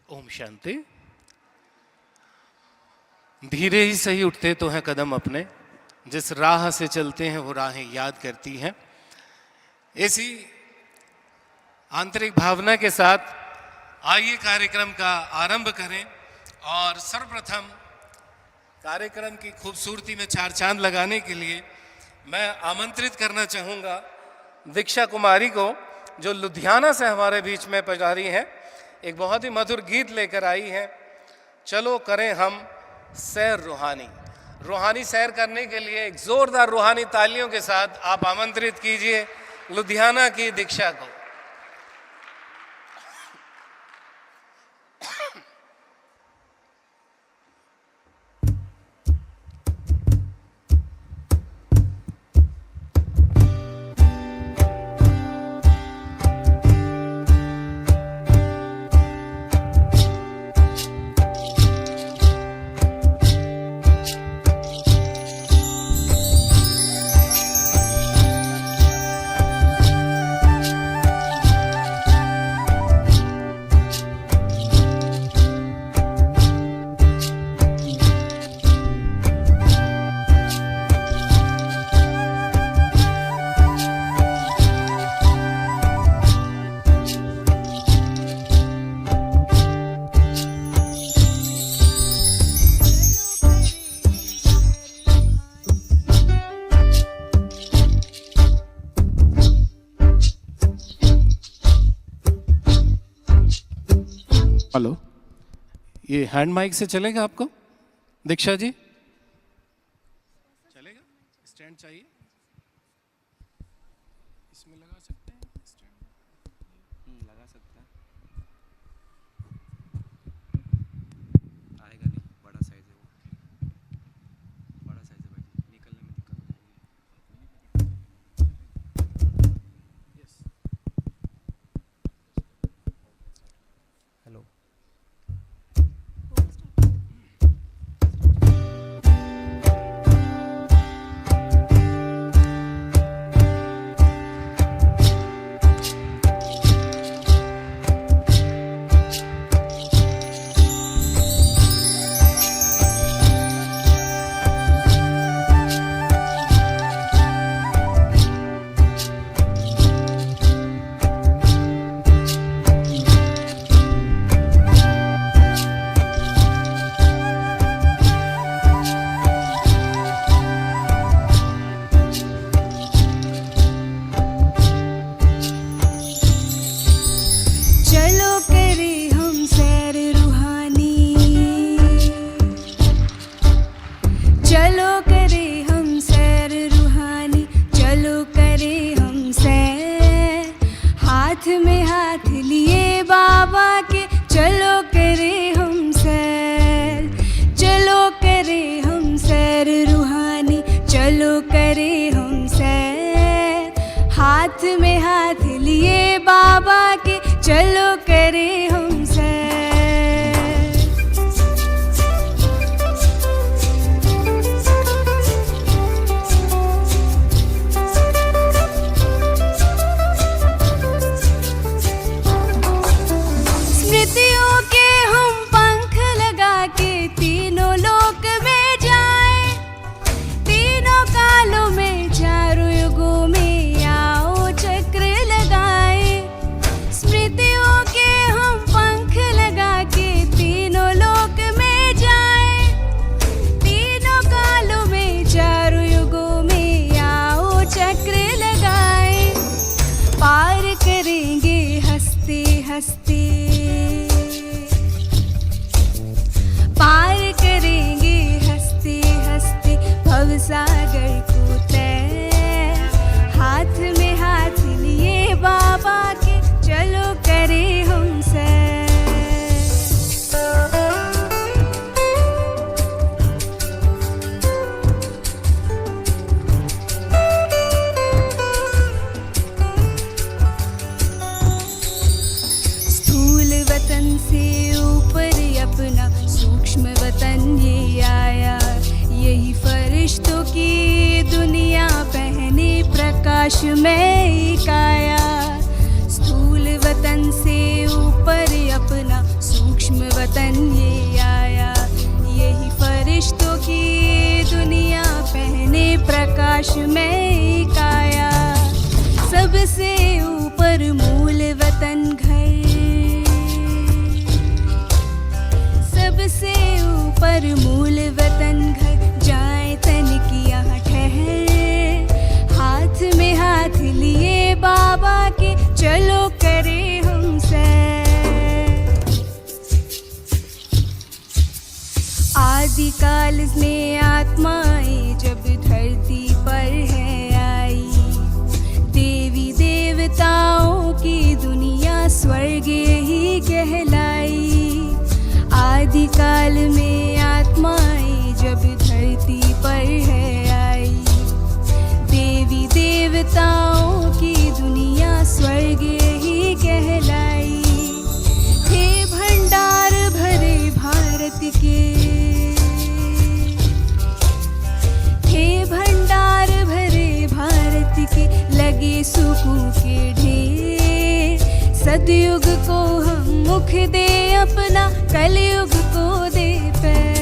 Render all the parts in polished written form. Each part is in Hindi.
ओम शांति। धीरे ही सही उठते तो हैं कदम अपने, जिस राह से चलते हैं वो राहें याद करती हैं। ऐसी आंतरिक भावना के साथ आइए कार्यक्रम का आरंभ करें। और सर्वप्रथम कार्यक्रम की खूबसूरती में चार चांद लगाने के लिए मैं आमंत्रित करना चाहूँगा दीक्षा कुमारी को, जो लुधियाना से हमारे बीच में पधारी हैं। एक बहुत ही मधुर गीत लेकर आई हैं, चलो करें हम सैर रूहानी। रूहानी सैर करने के लिए एक जोरदार रूहानी तालियों के साथ आप आमंत्रित कीजिए लुधियाना की दीक्षा को। हेलो, ये हैंड माइक से चलेगा आपको दीक्षा जी? चलेगा? स्टैंड चाहिए? इसमें लगा सकते हैं स्टैंड? लगा सकते हैं। आएगा नहीं, बड़ा साइज है वो, बड़ा साइज है भाई, निकलने में दिक्कत हो जाएगी। Yes, hello. वतन ये आया, यही फरिश्तों की दुनिया, पहने प्रकाश में काया। सबसे ऊपर मूल वतन घर, सबसे ऊपर मूल वतन घर, जाए तन की यहाँ ठहर, हाथ में हाथ लिए बाबा के, चलो करे हम सैर। आदिकाल में आत्माएं जब धरती पर है आई, देवी देवताओं की दुनिया स्वर्ग ही कहलाई। आदिकाल में आत्माएं जब धरती पर है आई, देवी देवताओं की दुनिया स्वर्ग ही कहलाई। हे भंडार भरे भारत के, हे भंडार भरे भारत के, लगे सुखों के ढेर। सतयुग को हम मुख दे अपना, कलयुग को दे पैर।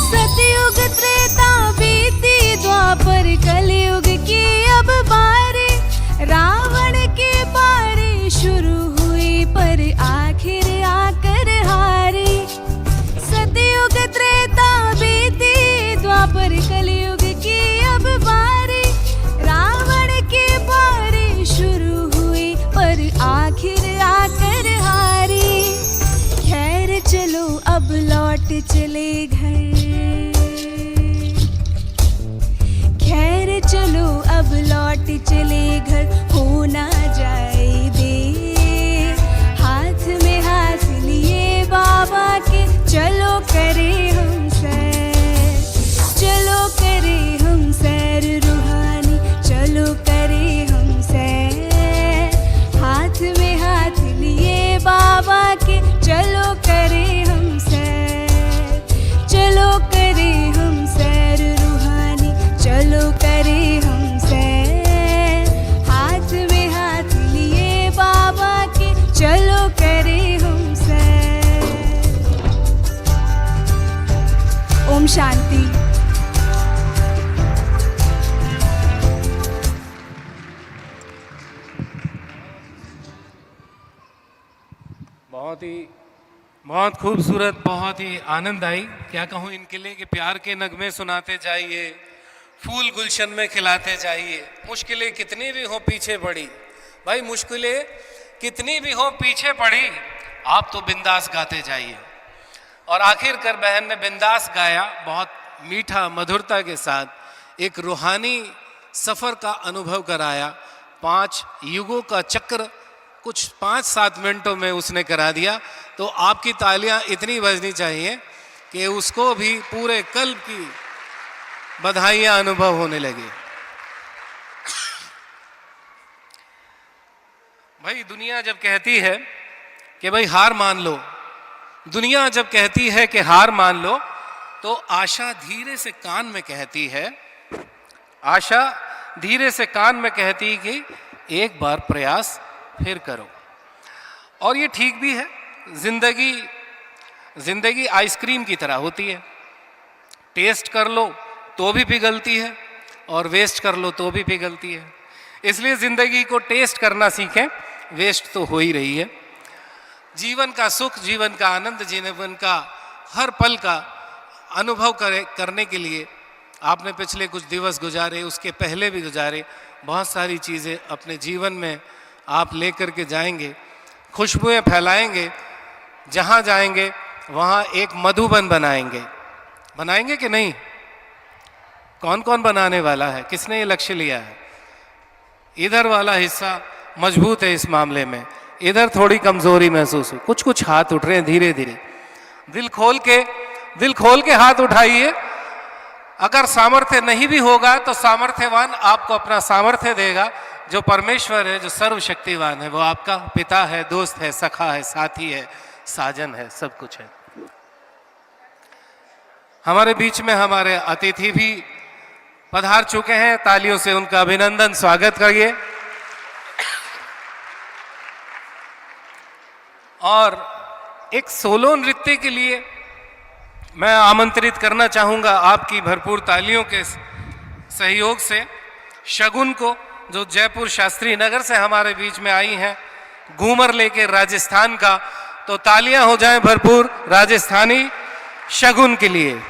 सतयुग त्रेता बीती द्वापर, कलयुग की अब बारी। रावण के बारे शुरू हुई पर आखिर आकर हारी। सतयुग त्रेता बीती द्वापर, कलयुग की अब बारी। रावण के बारे शुरू हुई पर आखिर आकर हारी। खैर चलो अब लौट चले घर, खैर चलो अब लौट चले घर, हो ना जाए देर। हाथ में हाथ लिए बाबा के, चलो करे हम सैर, चलो करे हम सैर रूहानी, चलो करे हम सैर। हाथ में हाथ लिए बाबा के, चलो करे हम सैर, चलो करे हम सैर रूहानी, चलो करे हम सैर। हाथ में हाथ लिए बाबा के, चलो करे हम सैर। ओम शांति। बहुत खूबसूरत, बहुत ही आनंद आई। क्या कहूँ इनके लिए कि प्यार के नगमे सुनाते जाइए, फूल गुलशन में खिलाते जाइए। मुश्किलें कितनी भी हो पीछे पड़ी, भाई मुश्किलें कितनी भी हो पीछे पड़ी, आप तो बिंदास गाते जाइए। और आखिरकार बहन ने बिंदास गाया, बहुत मीठा मधुरता के साथ एक रूहानी सफ़र का अनुभव कराया। 5 युगों का चक्र कुछ 5-7 मिनटों में उसने करा दिया। तो आपकी तालियां इतनी बजनी चाहिए कि उसको भी पूरे कल्ब की बधाइयां अनुभव होने लगी। भाई दुनिया जब कहती है कि भाई हार मान लो, दुनिया जब कहती है कि हार मान लो, तो आशा धीरे से कान में कहती है, आशा धीरे से कान में कहती है कि एक बार प्रयास फिर करो। और ये ठीक भी है। जिंदगी आइसक्रीम की तरह होती है, टेस्ट कर लो तो भी पिघलती है और वेस्ट कर लो तो भी पिघलती है। इसलिए जिंदगी को टेस्ट करना सीखें, वेस्ट तो हो ही रही है। जीवन का सुख, जीवन का आनंद, जीवन का हर पल का अनुभव करने के लिए आपने पिछले कुछ दिवस गुजारे, उसके पहले भी गुजारे, बहुत सारी चीज़ें अपने जीवन में आप लेकर के जाएंगे, खुशबुएं फैलाएंगे। जहाँ जाएंगे वहाँ एक मधुबन बनाएंगे। बनाएंगे कि नहीं? कौन कौन बनाने वाला है? किसने ये लक्ष्य लिया है? इधर वाला हिस्सा मजबूत है इस मामले में, इधर थोड़ी कमजोरी महसूस हुई। कुछ कुछ हाथ उठ रहे हैं धीरे धीरे। दिल खोल के हाथ उठाइए। अगर सामर्थ्य नहीं भी होगा तो सामर्थ्यवान आपको अपना सामर्थ्य देगा। जो परमेश्वर है, जो सर्वशक्तिवान है, वो आपका पिता है, दोस्त है, सखा है, साथी है, साजन है, सब कुछ है। हमारे बीच में हमारे अतिथि भी पधार चुके हैं, तालियों से उनका अभिनंदन स्वागत करिए। और एक सोलो नृत्य के लिए मैं आमंत्रित करना चाहूंगा आपकी भरपूर तालियों के सहयोग से शगुन को, जो जयपुर शास्त्री नगर से हमारे बीच में आई हैं, घूमर लेके राजस्थान का। तो तालियां हो जाएं भरपूर राजस्थानी शगुन के लिए।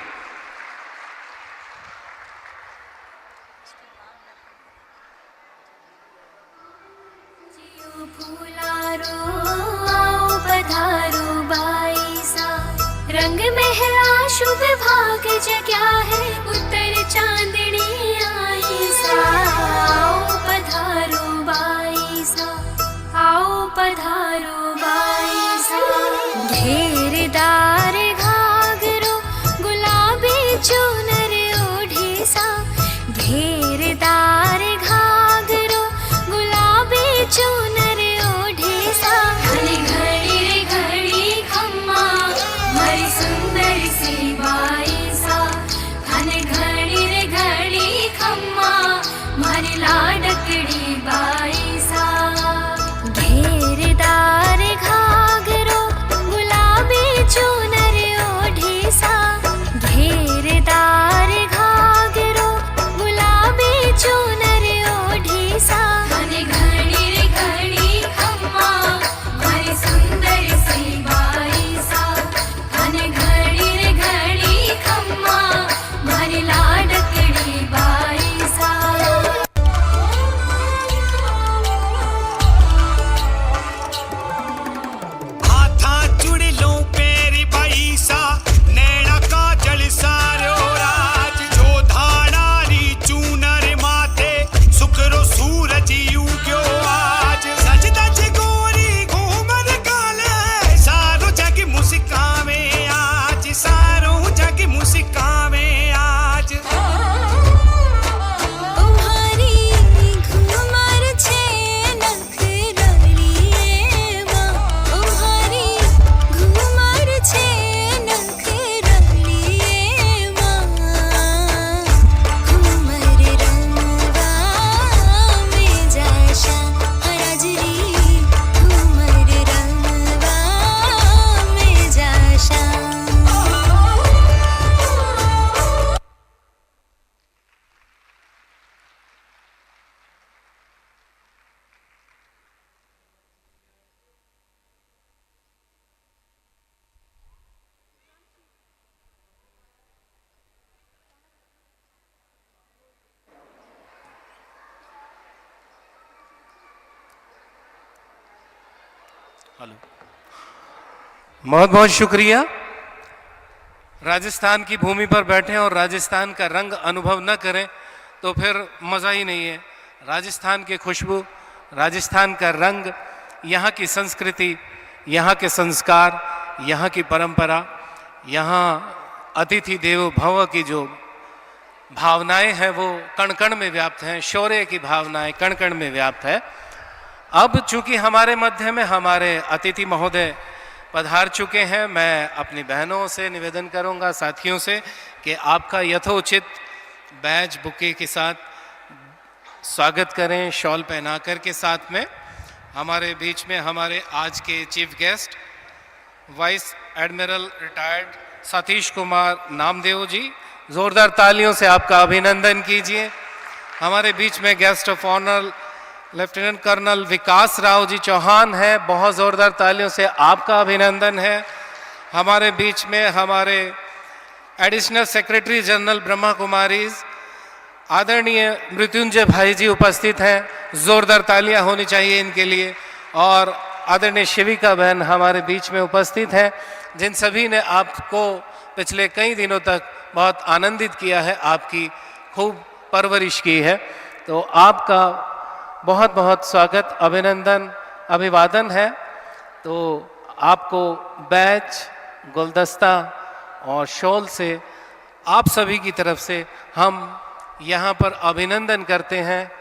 रंग महला शुभ भाग जग्या है, उत्तर चांदनी आई सा। आओ पधारो बाई सा, आओ पधारो बाई सा। घेरदार घाघरो गुलाबी चुनर ओढ़ी सा, घेरदार घाघरो गुलाबी चुनर ओढ़ी सा। घड़ी घड़ी रे घड़ी खम्मा मारी सुंदर सी बाई सा, घन घड़ी रे घड़ी खम्मा मारी लाडकड़ी बाई सा। घेरदार घाघरो गुलाबी चुनर ओढ़ी सा, घेरदार घाघरो गुलाबी चुनर ओढ़ी सा। घन घड़ी रे घड़ी खम्मा मारी सुंदर सी बाई सा, घन घड़ी रे घड़ी खम्मा मारी लाडकड़ी बाई सा। हाथा जुड़ लो पेरी बाई सा, नैना का जल सारो राज। जो धानारी चूनर माथे, सुखरो सूरज उग्यो आज। सज दज गोरी घूमर काले, सारो जग मुस्कावे आज, सारो जग मुस्कावे आज। तुम्हारी घूमर छे नखरलिए माँ, तुम्हारी घूमर छे नखरलिए माँ। घूमर रंगवा में जाशा राजरी, घूमर रंगवा में जाशा। बहुत बहुत शुक्रिया। राजस्थान की भूमि पर बैठे और राजस्थान का रंग अनुभव न करें तो फिर मज़ा ही नहीं है। राजस्थान की खुशबू, राजस्थान का रंग, यहाँ की संस्कृति, यहाँ के संस्कार, यहाँ की परंपरा, यहाँ अतिथि देवो भव की जो भावनाएं हैं वो कण कण में व्याप्त हैं। शौर्य की भावनाएं कण कण में व्याप्त है। अब चूंकि हमारे मध्य में हमारे अतिथि महोदय पधार चुके हैं, मैं अपनी बहनों से निवेदन करूंगा, साथियों से, कि आपका यथोचित बैज बुके के साथ स्वागत करें, शॉल पहनाकर के। साथ में हमारे बीच में हमारे आज के chief guest vice admiral retired Satish Kumar Namdev ji, जोरदार तालियों से आपका अभिनंदन कीजिए। हमारे बीच में guest of honour lieutenant colonel Vikas Rao ji Chauhan है, बहुत जोरदार तालियों से आपका अभिनंदन है। हमारे बीच में हमारे additional secretary general Brahma Kumaris आदरणीय मृत्युंजय भाई जी उपस्थित हैं, जोरदार तालियां होनी चाहिए इनके लिए। और आदरणीय शिविका बहन हमारे बीच में उपस्थित हैं, जिन सभी ने आपको पिछले कई दिनों तक बहुत आनंदित किया है, आपकी खूब परवरिश की है। तो आपका बहुत बहुत स्वागत, अभिनंदन, अभिवादन है। तो आपको बैच, गुलदस्ता और शॉल से आप सभी की तरफ से हम यहाँ पर अभिनंदन करते हैं।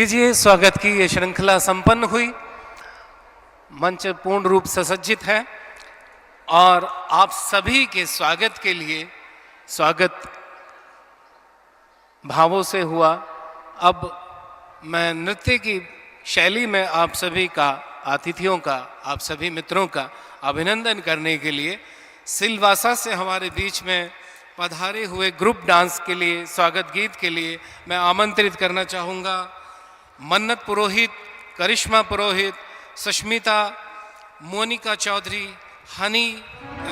लीजिए, स्वागत की ये श्रृंखला संपन्न हुई। मंच पूर्ण रूप से सज्जित है और आप सभी के स्वागत के लिए स्वागत भावों से हुआ। अब मैं नृत्य की शैली में आप सभी का, अतिथियों का, आप सभी मित्रों का अभिनंदन करने के लिए सिलवासा से हमारे बीच में पधारे हुए ग्रुप डांस के लिए, स्वागत गीत के लिए मैं आमंत्रित करना चाहूँगा मन्नत पुरोहित, करिश्मा पुरोहित, सुष्मिता, मोनिका चौधरी, हनी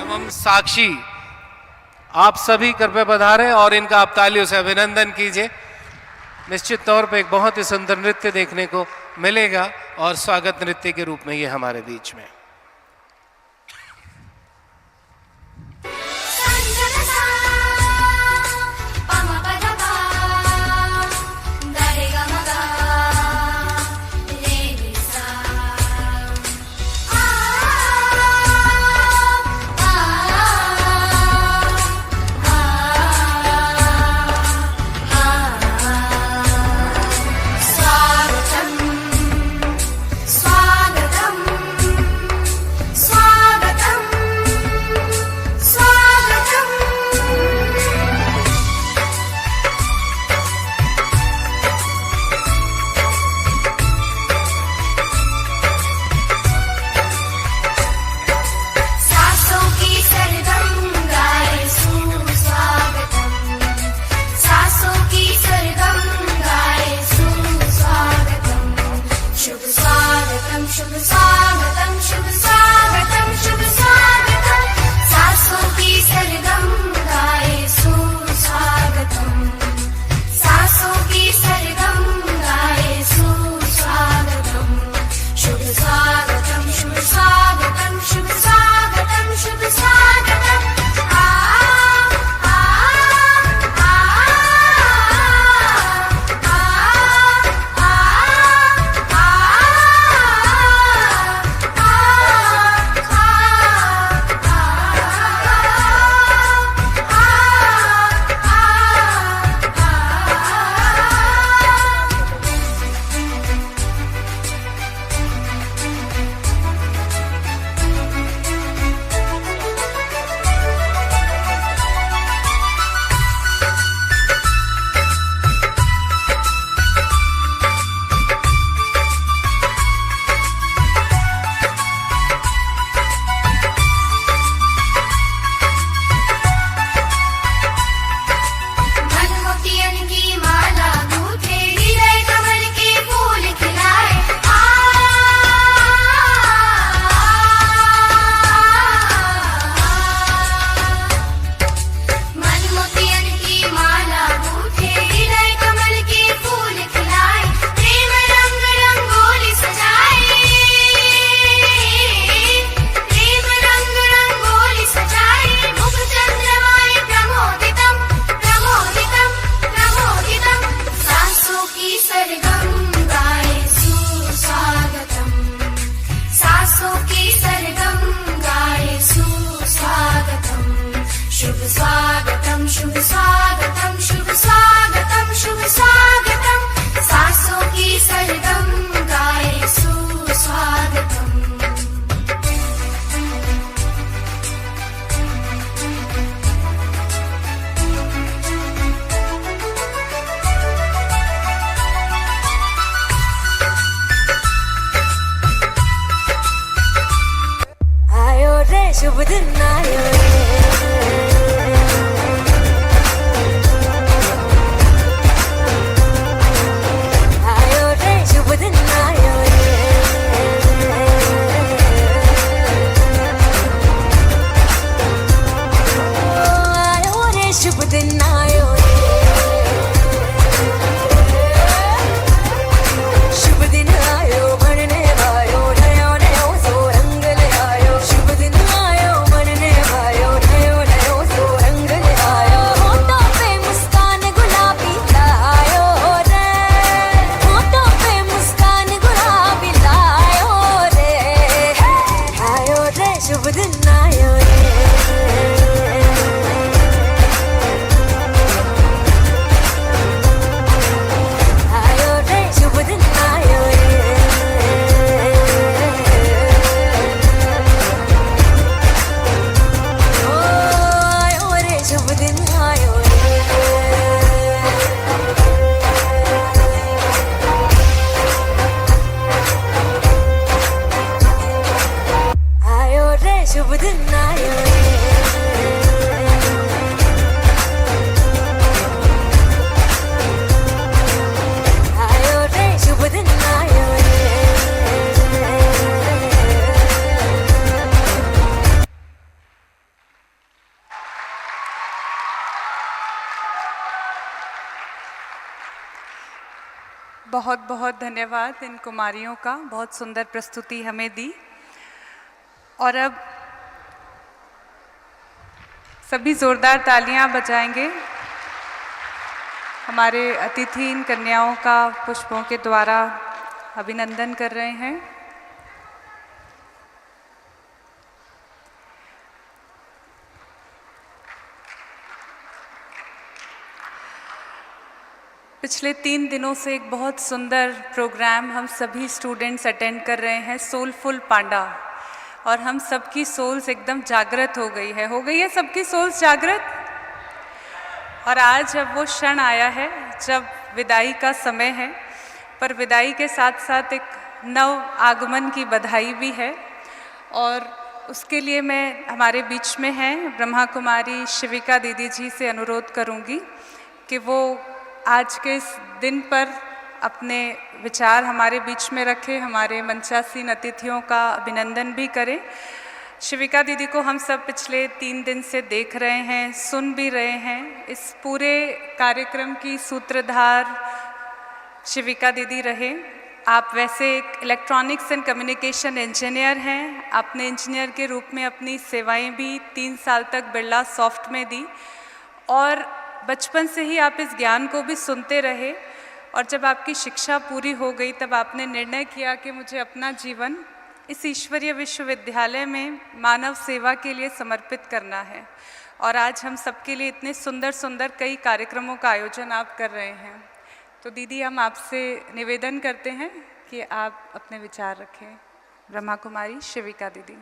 एवं साक्षी। आप सभी कृपया पधारें और इनका आप तालियों से अभिनंदन कीजिए। निश्चित तौर पे एक बहुत ही सुंदर नृत्य देखने को मिलेगा और स्वागत नृत्य के रूप में ये हमारे बीच में। शुभ दिन आयो रे, शुभ दिन आयो रे, शुभ दिन आयो शुभ दिन आयो बनने वायो नया नया सो रंग ले आयो। शुभ दिन आयो बनने वायो नया बहुत बहुत धन्यवाद इन कुमारियों का, बहुत सुंदर प्रस्तुति हमें दी। और अब सभी जोरदार तालियां बजाएंगे हमारे अतिथि इन कन्याओं का पुष्पों के द्वारा अभिनंदन कर रहे हैं। पिछले 3 दिनों से एक बहुत सुंदर प्रोग्राम हम सभी स्टूडेंट्स अटेंड कर रहे हैं, सोलफुल पांडा, और हम सबकी सोल्स एकदम जागृत हो गई है सबकी सोल्स जागृत। और आज अब वो क्षण आया है जब विदाई का समय है, पर विदाई के साथ साथ एक नव आगमन की बधाई भी है। और उसके लिए मैं हमारे बीच में हैं ब्रह्मा कुमारी शिविका दीदी जी से अनुरोध करूंगी कि वो आज के इस दिन पर अपने विचार हमारे बीच में रखें, हमारे मंचासीन अतिथियों का अभिनंदन भी करें। शिविका दीदी को हम सब पिछले 3 दिन से देख रहे हैं, सुन भी रहे हैं। इस पूरे कार्यक्रम की सूत्रधार शिविका दीदी रहे। आप वैसे एक इलेक्ट्रॉनिक्स एंड कम्युनिकेशन इंजीनियर हैं। आपने इंजीनियर के रूप में अपनी सेवाएं भी 3 साल तक बिरला सॉफ्ट में दी, और बचपन से ही आप इस ज्ञान को भी सुनते रहे। और जब आपकी शिक्षा पूरी हो गई तब आपने निर्णय किया कि मुझे अपना जीवन इस ईश्वरीय विश्वविद्यालय में मानव सेवा के लिए समर्पित करना है। और आज हम सबके लिए इतने सुंदर सुंदर कई कार्यक्रमों का आयोजन आप कर रहे हैं। तो दीदी, हम आपसे निवेदन करते हैं कि आप अपने विचार रखें। ब्रह्मा कुमारी शिविका दीदी।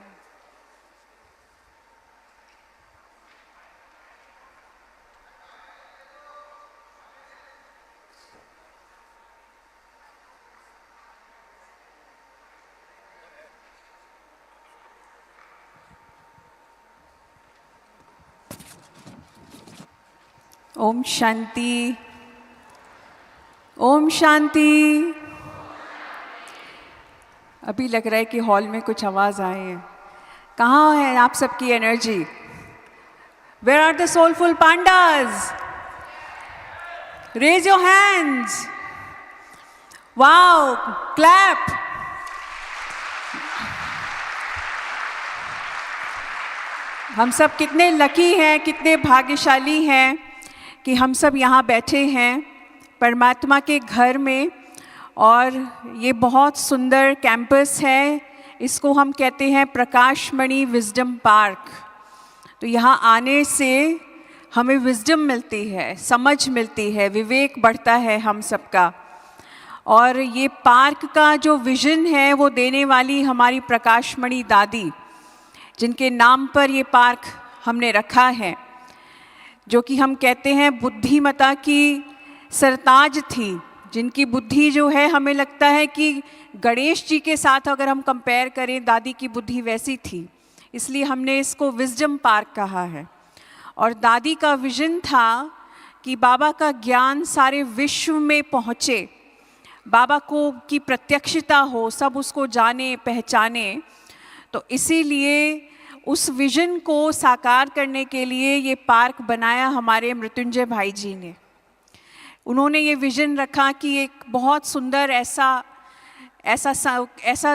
ओम शांति, ओम शांति। अभी लग रहा है कि हॉल में कुछ आवाज़ आए हैं। कहाँ है आप सबकी energy? Where are the soulful pandas? Raise your hands. Wow, clap. हम सब कितने लकी हैं, कितने भाग्यशाली हैं कि हम सब यहाँ बैठे हैं परमात्मा के घर में। और ये बहुत सुंदर कैंपस है, इसको हम कहते हैं प्रकाशमणि विजडम पार्क। तो यहाँ आने से हमें विजडम मिलती है, समझ मिलती है, विवेक बढ़ता है हम सबका। और ये पार्क का जो विज़न है वो देने वाली हमारी प्रकाशमणि दादी, जिनके नाम पर ये पार्क हमने रखा है, जो कि हम कहते हैं बुद्धिमता की सरताज थी, जिनकी बुद्धि जो है हमें लगता है कि गणेश जी के साथ अगर हम कंपेयर करें, दादी की बुद्धि वैसी थी। इसलिए हमने इसको विजडम पार्क कहा है। और दादी का विजन था कि बाबा का ज्ञान सारे विश्व में पहुँचे, बाबा को की प्रत्यक्षता हो, सब उसको जाने पहचाने। तो इसीलिए उस विजन को साकार करने के लिए ये पार्क बनाया हमारे मृत्युंजय भाई जी ने। उन्होंने ये विजन रखा कि एक बहुत सुंदर ऐसा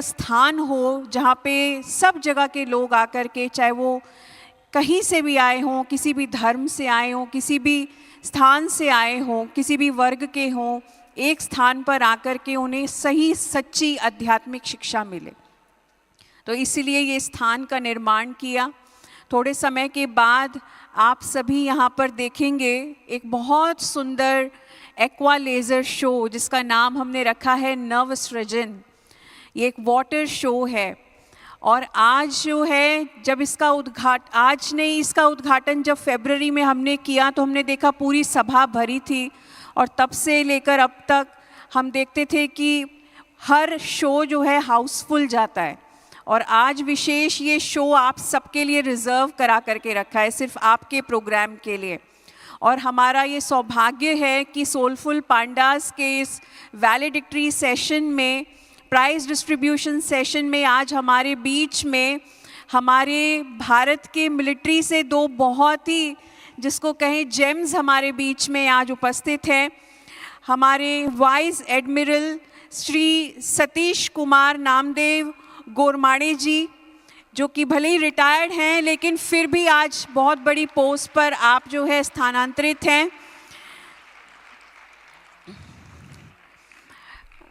स्थान हो जहाँ पे सब जगह के लोग आकर के, चाहे वो कहीं से भी आए हों, किसी भी धर्म से आए हों, किसी भी स्थान से आए हों, किसी भी वर्ग के हों, एक स्थान पर आकर के उन्हें सही सच्ची आध्यात्मिक शिक्षा मिले। तो इसीलिए ये स्थान का निर्माण किया। थोड़े समय के बाद आप सभी यहाँ पर देखेंगे एक बहुत सुंदर एक्वा लेज़र शो, जिसका नाम हमने रखा है नव सृजन। ये एक वाटर शो है। और आज जो है, जब इसका इसका उद्घाटन जब फरवरी में हमने किया तो हमने देखा पूरी सभा भरी थी। और तब से लेकर अब तक हम देखते थे कि हर शो जो है हाउसफुल जाता है। और आज विशेष ये शो आप सबके लिए रिज़र्व करा करके रखा है, सिर्फ आपके प्रोग्राम के लिए। और हमारा ये सौभाग्य है कि सोलफुल पांडास के इस वैलेडिक्टरी सेशन में, प्राइज़ डिस्ट्रीब्यूशन सेशन में, आज हमारे बीच में हमारे भारत के मिलिट्री से 2 बहुत ही, जिसको कहें जेम्स, हमारे बीच में आज उपस्थित हैं। हमारे वाइस एडमिरल श्री सतीश कुमार नामदेव गोरमाड़े जी, जो कि भले ही रिटायर्ड हैं लेकिन फिर भी आज बहुत बड़ी पोस्ट पर आप जो है स्थानांतरित हैं।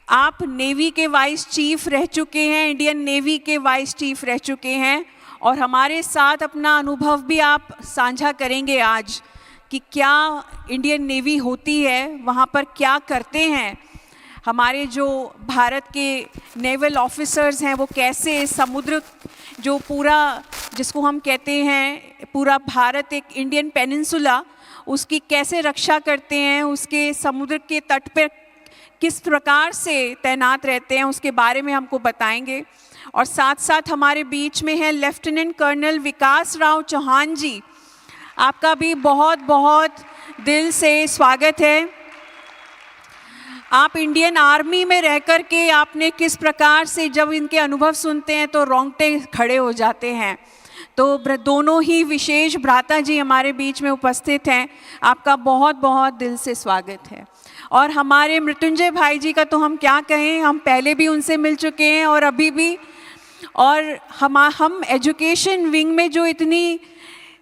आप नेवी के वाइस चीफ रह चुके हैं, इंडियन नेवी के वाइस चीफ रह चुके हैं, और हमारे साथ अपना अनुभव भी आप साझा करेंगे आज कि क्या इंडियन नेवी होती है, वहाँ पर क्या करते हैं हमारे जो भारत के नेवल ऑफिसर्स हैं, वो कैसे समुद्र जो पूरा जिसको हम कहते हैं पूरा भारत एक इंडियन पेनिनसुला, उसकी कैसे रक्षा करते हैं, उसके समुद्र के तट पर किस प्रकार से तैनात रहते हैं, उसके बारे में हमको बताएंगे। और साथ साथ हमारे बीच में है लेफ्टिनेंट कर्नल विकास राव चौहान जी, आपका भी बहुत बहुत दिल से स्वागत है। आप इंडियन आर्मी में रह कर के आपने किस प्रकार से, जब इनके अनुभव सुनते हैं तो रोंगटे खड़े हो जाते हैं। तो दोनों ही विशेष भ्राता जी हमारे बीच में उपस्थित हैं, आपका बहुत बहुत दिल से स्वागत है। और हमारे मृत्युंजय भाई जी का तो हम क्या कहें, हम पहले भी उनसे मिल चुके हैं और अभी भी, और हम एजुकेशन विंग में जो इतनी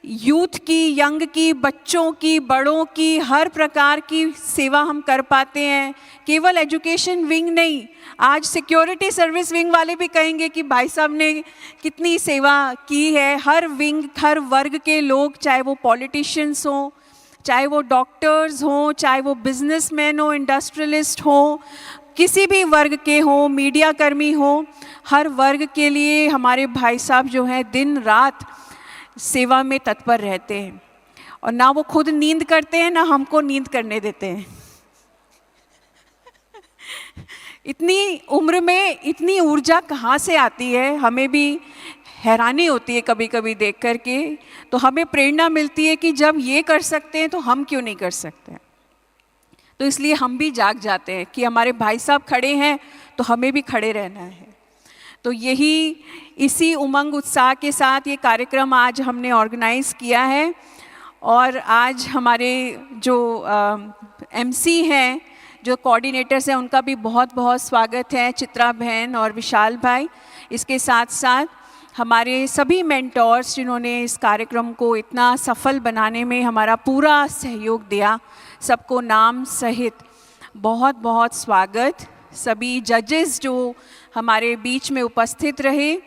यूथ की, यंग की, बच्चों की, बड़ों की, हर प्रकार की सेवा हम कर पाते हैं। केवल एजुकेशन विंग नहीं, आज सिक्योरिटी सर्विस विंग वाले भी कहेंगे कि भाई साहब ने कितनी सेवा की है। हर विंग, हर वर्ग के लोग, चाहे वो पॉलिटिशियंस हों, चाहे वो डॉक्टर्स हों, चाहे वो बिजनेसमैन हो, इंडस्ट्रियलिस्ट हो, किसी भी वर्ग के हों, मीडिया कर्मी हो, हर वर्ग के लिए हमारे भाई साहब जो हैं दिन रात सेवा में तत्पर रहते हैं। और ना वो खुद नींद करते हैं, ना हमको नींद करने देते हैं। इतनी उम्र में इतनी ऊर्जा कहाँ से आती है, हमें भी हैरानी होती है कभी कभी देख कर के। तो हमें प्रेरणा मिलती है कि जब ये कर सकते हैं तो हम क्यों नहीं कर सकते। तो इसलिए हम भी जाग जाते हैं कि हमारे भाई साहब खड़े हैं तो हमें भी खड़े रहना है। तो इसी उमंग उत्साह के साथ ये कार्यक्रम आज हमने ऑर्गेनाइज़ किया है। और आज हमारे जो एमसी हैं, जो कोऑर्डिनेटर्स हैं, उनका भी बहुत बहुत स्वागत है, चित्रा बहन और विशाल भाई। इसके साथ साथ हमारे सभी मेंटोर्स जिन्होंने इस कार्यक्रम को इतना सफल बनाने में हमारा पूरा सहयोग दिया, सबको नाम सहित बहुत बहुत स्वागत। सभी जजेस जो हमारे बीच में उपस्थित रहे,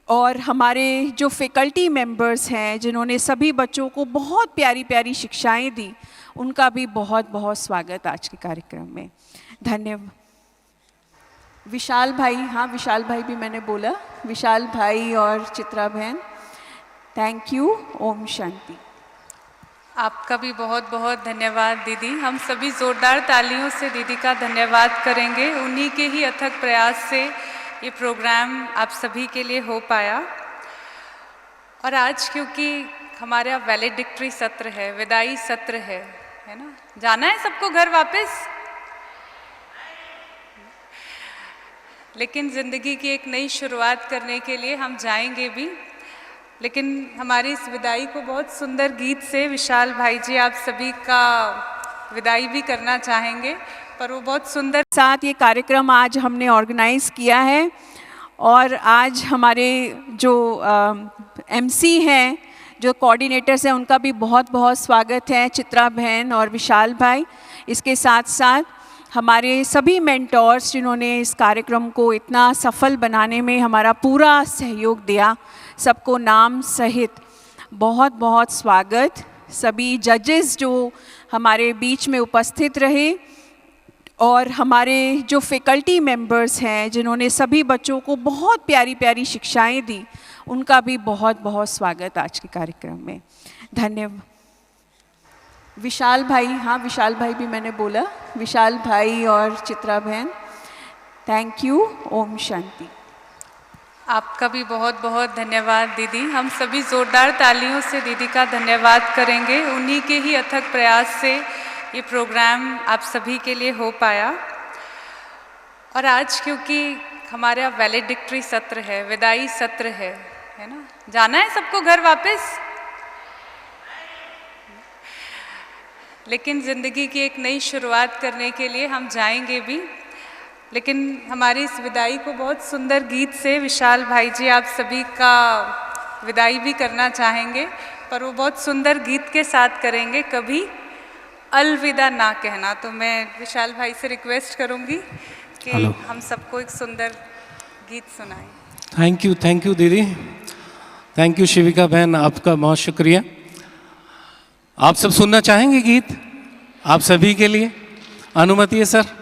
और हमारे जो फैकल्टी मेंबर्स हैं जिन्होंने सभी बच्चों को बहुत प्यारी प्यारी शिक्षाएं दी, उनका भी बहुत बहुत स्वागत आज के कार्यक्रम में। धन्यवाद। विशाल भाई, हाँ विशाल भाई भी मैंने बोला, विशाल भाई और चित्रा बहन, थैंक यू। ओम शांति। आपका भी बहुत बहुत धन्यवाद दीदी। हम सभी ज़ोरदार तालियों से दीदी का धन्यवाद करेंगे। उन्हीं के ही अथक प्रयास से ये प्रोग्राम आप सभी के लिए हो पाया। और आज क्योंकि हमारा वैलेडिक्टरी सत्र है, विदाई सत्र है ना, जाना है सबको घर वापस, लेकिन ज़िंदगी की एक नई शुरुआत करने के लिए हम जाएंगे भी। लेकिन हमारी इस विदाई को बहुत सुंदर गीत से विशाल भाई जी आप सभी का विदाई भी करना चाहेंगे, पर वो बहुत सुंदर साथ ये कार्यक्रम आज हमने ऑर्गेनाइज़ किया है। और आज हमारे जो एमसी हैं, जो कोऑर्डिनेटर्स हैं, उनका भी बहुत बहुत स्वागत है, चित्रा बहन और विशाल भाई। इसके साथ साथ हमारे सभी मेंटोर्स जिन्होंने इस कार्यक्रम को इतना सफल बनाने में हमारा पूरा सहयोग दिया, सबको नाम सहित बहुत बहुत स्वागत। सभी जजेस जो हमारे बीच में उपस्थित रहे, और हमारे जो फैकल्टी मेंबर्स हैं जिन्होंने सभी बच्चों को बहुत प्यारी प्यारी शिक्षाएं दी, उनका भी बहुत बहुत स्वागत आज के कार्यक्रम में। धन्यवाद। विशाल भाई, हाँ विशाल भाई भी मैंने बोला, विशाल भाई और चित्रा बहन, थैंक यू। ओम शांति। आपका भी बहुत बहुत धन्यवाद दीदी। हम सभी ज़ोरदार तालियों से दीदी का धन्यवाद करेंगे। उन्हीं के ही अथक प्रयास से ये प्रोग्राम आप सभी के लिए हो पाया। और आज क्योंकि हमारा वैलेडिक्टरी सत्र है, विदाई सत्र है ना, जाना है सबको घर वापस, लेकिन ज़िंदगी की एक नई शुरुआत करने के लिए हम जाएंगे भी। लेकिन हमारी इस विदाई को बहुत सुंदर गीत से विशाल भाई जी आप सभी का विदाई भी करना चाहेंगे, पर वो बहुत सुंदर गीत के साथ करेंगे, कभी अलविदा ना कहना। तो मैं विशाल भाई से रिक्वेस्ट करूंगी कि हेलो। हम सबको एक सुंदर गीत सुनाएं। थैंक यू दीदी, थैंक यू शिविका बहन, आपका बहुत शुक्रिया। आप सब सुनना चाहेंगे गीत? आप सभी के लिए अनुमति है सर?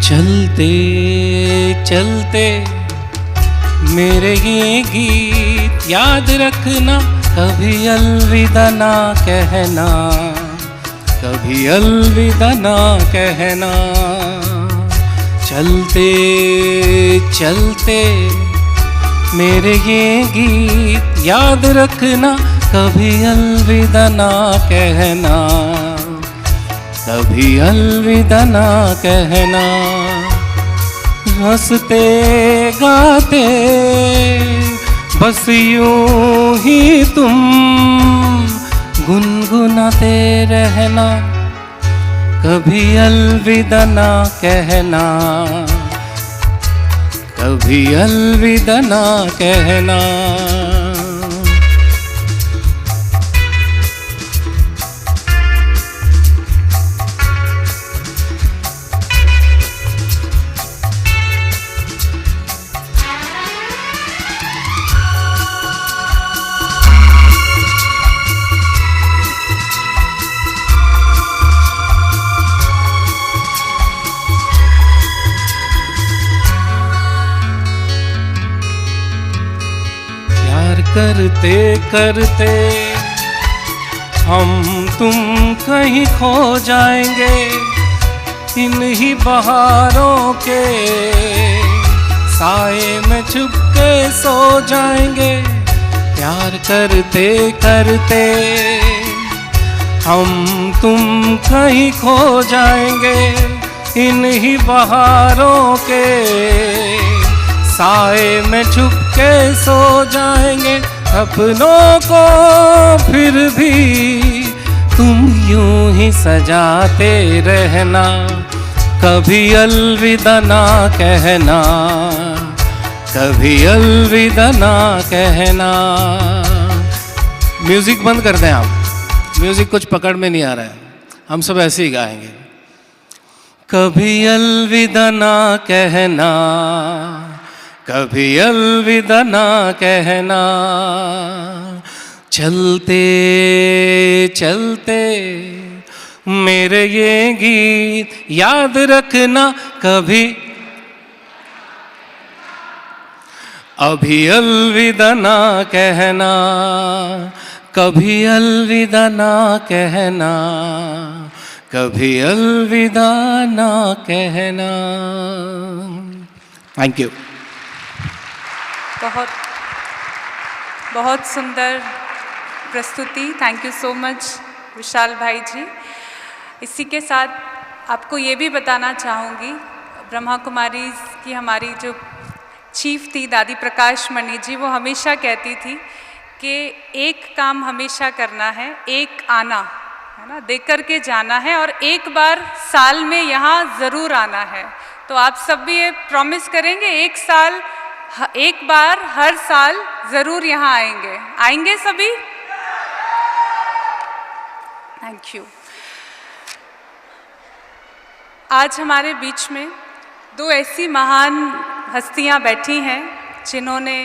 चलते चलते मेरे ये गीत याद रखना, कभी अलविदा ना कहना, कभी अलविदा ना कहना। चलते चलते मेरे ये गीत याद रखना, कभी अलविदा ना कहना, कभी अलविदा ना कहना। हंसते गाते बस यूं ही तुम गुनगुनाते रहना, कभी अलविदा ना कहना, कभी अलविदा ना कहना। करते करते हम तुम कहीं खो जाएंगे, इन ही बहारों के साए में छुप के सो जाएंगे। प्यार करते करते हम तुम कहीं खो जाएंगे, इन ही बहारों के साए में छुप के सो जाएंगे। अपनों को फिर भी तुम यूं ही सजाते रहना, कभी अलविदा ना कहना, कभी अलविदा ना कहना। म्यूजिक बंद कर दें आप, म्यूजिक कुछ पकड़ में नहीं आ रहा है, हम सब ऐसे ही गाएंगे। कभी अलविदा ना कहना, कभी अलविदा ना कहना। चलते चलते मेरे ये गीत याद रखना, कभी अभी अलविदा ना कहना, कभी अलविदा ना कहना, कभी अलविदा ना कहना। Thank you. बहुत बहुत सुंदर प्रस्तुति, थैंक यू सो मच विशाल भाई जी। इसी के साथ आपको ये भी बताना चाहूँगी, ब्रह्मा कुमारी की हमारी जो चीफ थी दादी प्रकाश मणि जी, वो हमेशा कहती थी कि एक काम हमेशा करना है, एक आना है ना, दे कर के जाना है, और एक बार साल में यहाँ ज़रूर आना है। तो आप सब भी ये प्रॉमिस करेंगे, एक साल एक बार हर साल ज़रूर यहाँ आएंगे? आएंगे सभी? Thank you. आज हमारे बीच में दो ऐसी महान हस्तियाँ बैठी हैं जिन्होंने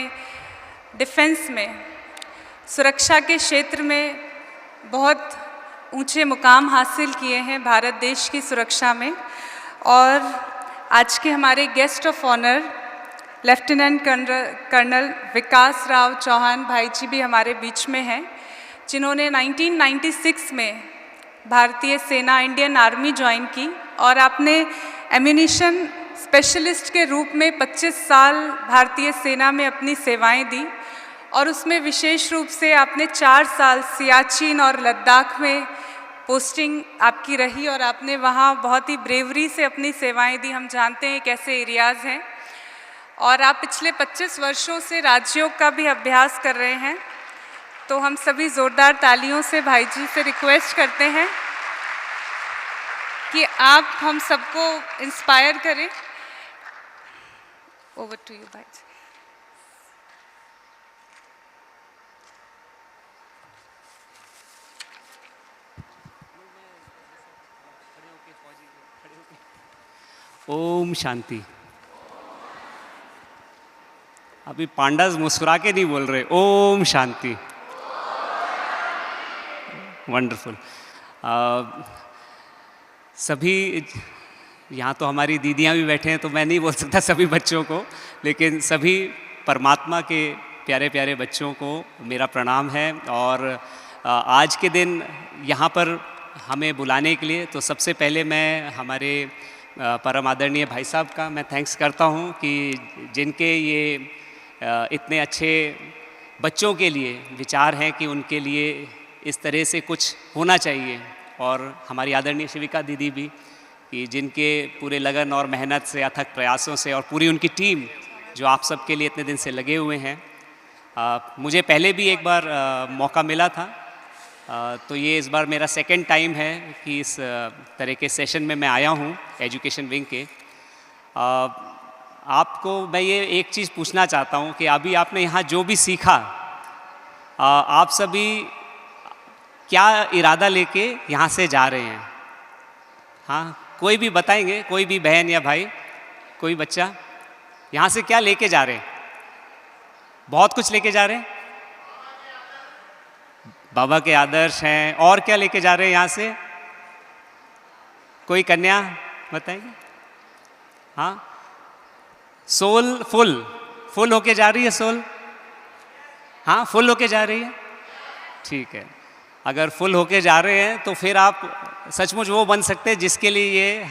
डिफेंस में, सुरक्षा के क्षेत्र में बहुत ऊंचे मुकाम हासिल किए हैं भारत देश की सुरक्षा में। और आज के हमारे guest of honour lieutenant colonel Vikas Rao Chauhan भाई जी भी हमारे बीच में हैं, जिन्होंने 1996 में भारतीय सेना इंडियन आर्मी ज्वाइन की और आपने एम्यूनिशन स्पेशलिस्ट के रूप में 25 साल भारतीय सेना में अपनी सेवाएं दी और उसमें विशेष रूप से आपने 4 साल सियाचिन और लद्दाख में पोस्टिंग आपकी रही और आपने वहाँ बहुत ही ब्रेवरी से अपनी सेवाएं दी। हम जानते हैं कैसे एरियाज़ हैं और आप पिछले 25 वर्षों से राजयोग का भी अभ्यास कर रहे हैं, तो हम सभी ज़ोरदार तालियों से भाई जी से रिक्वेस्ट करते हैं कि आप हम सबको इंस्पायर करें। ओवर टू यू भाई जी। ओम शांति। अभी पांडाज मुस्कुरा के नहीं बोल रहे, ओम शांति। वंडरफुल। सभी यहाँ तो हमारी दीदियाँ भी बैठे हैं, तो मैं नहीं बोल सकता सभी बच्चों को, लेकिन सभी परमात्मा के प्यारे प्यारे बच्चों को मेरा प्रणाम है। और आज के दिन यहाँ पर हमें बुलाने के लिए, तो सबसे पहले मैं हमारे परम आदरणीय भाई साहब का मैं थैंक्स करता हूँ कि जिनके ये इतने अच्छे बच्चों के लिए विचार हैं कि उनके लिए इस तरह से कुछ होना चाहिए। और हमारी आदरणीय शिविका दीदी भी, कि जिनके पूरे लगन और मेहनत से, अथक प्रयासों से, और पूरी उनकी टीम जो आप सबके लिए इतने दिन से लगे हुए हैं। मुझे पहले भी एक बार मौका मिला था, तो ये इस बार मेरा सेकंड टाइम है कि इस तरह के सेशन में मैं आया हूँ एजुकेशन विंग के। आपको मैं ये एक चीज़ पूछना चाहता हूँ कि अभी आपने यहाँ जो भी सीखा, आप सभी क्या इरादा लेके यहाँ से जा रहे हैं? हाँ, कोई भी बताएंगे? कोई भी बहन या भाई, कोई बच्चा यहाँ से क्या लेके जा रहे हैं? बहुत कुछ लेके जा रहे हैं। बाबा के आदर्श हैं, और क्या लेके जा रहे हैं यहाँ से? कोई कन्या बताएंगे? हाँ, सोल फुल होके जा रही है सोल? हाँ, फुल होके जा रही है। ठीक है, अगर फुल होके जा रहे हैं तो फिर आप सचमुच वो बन सकते हैं जिसके लिए ये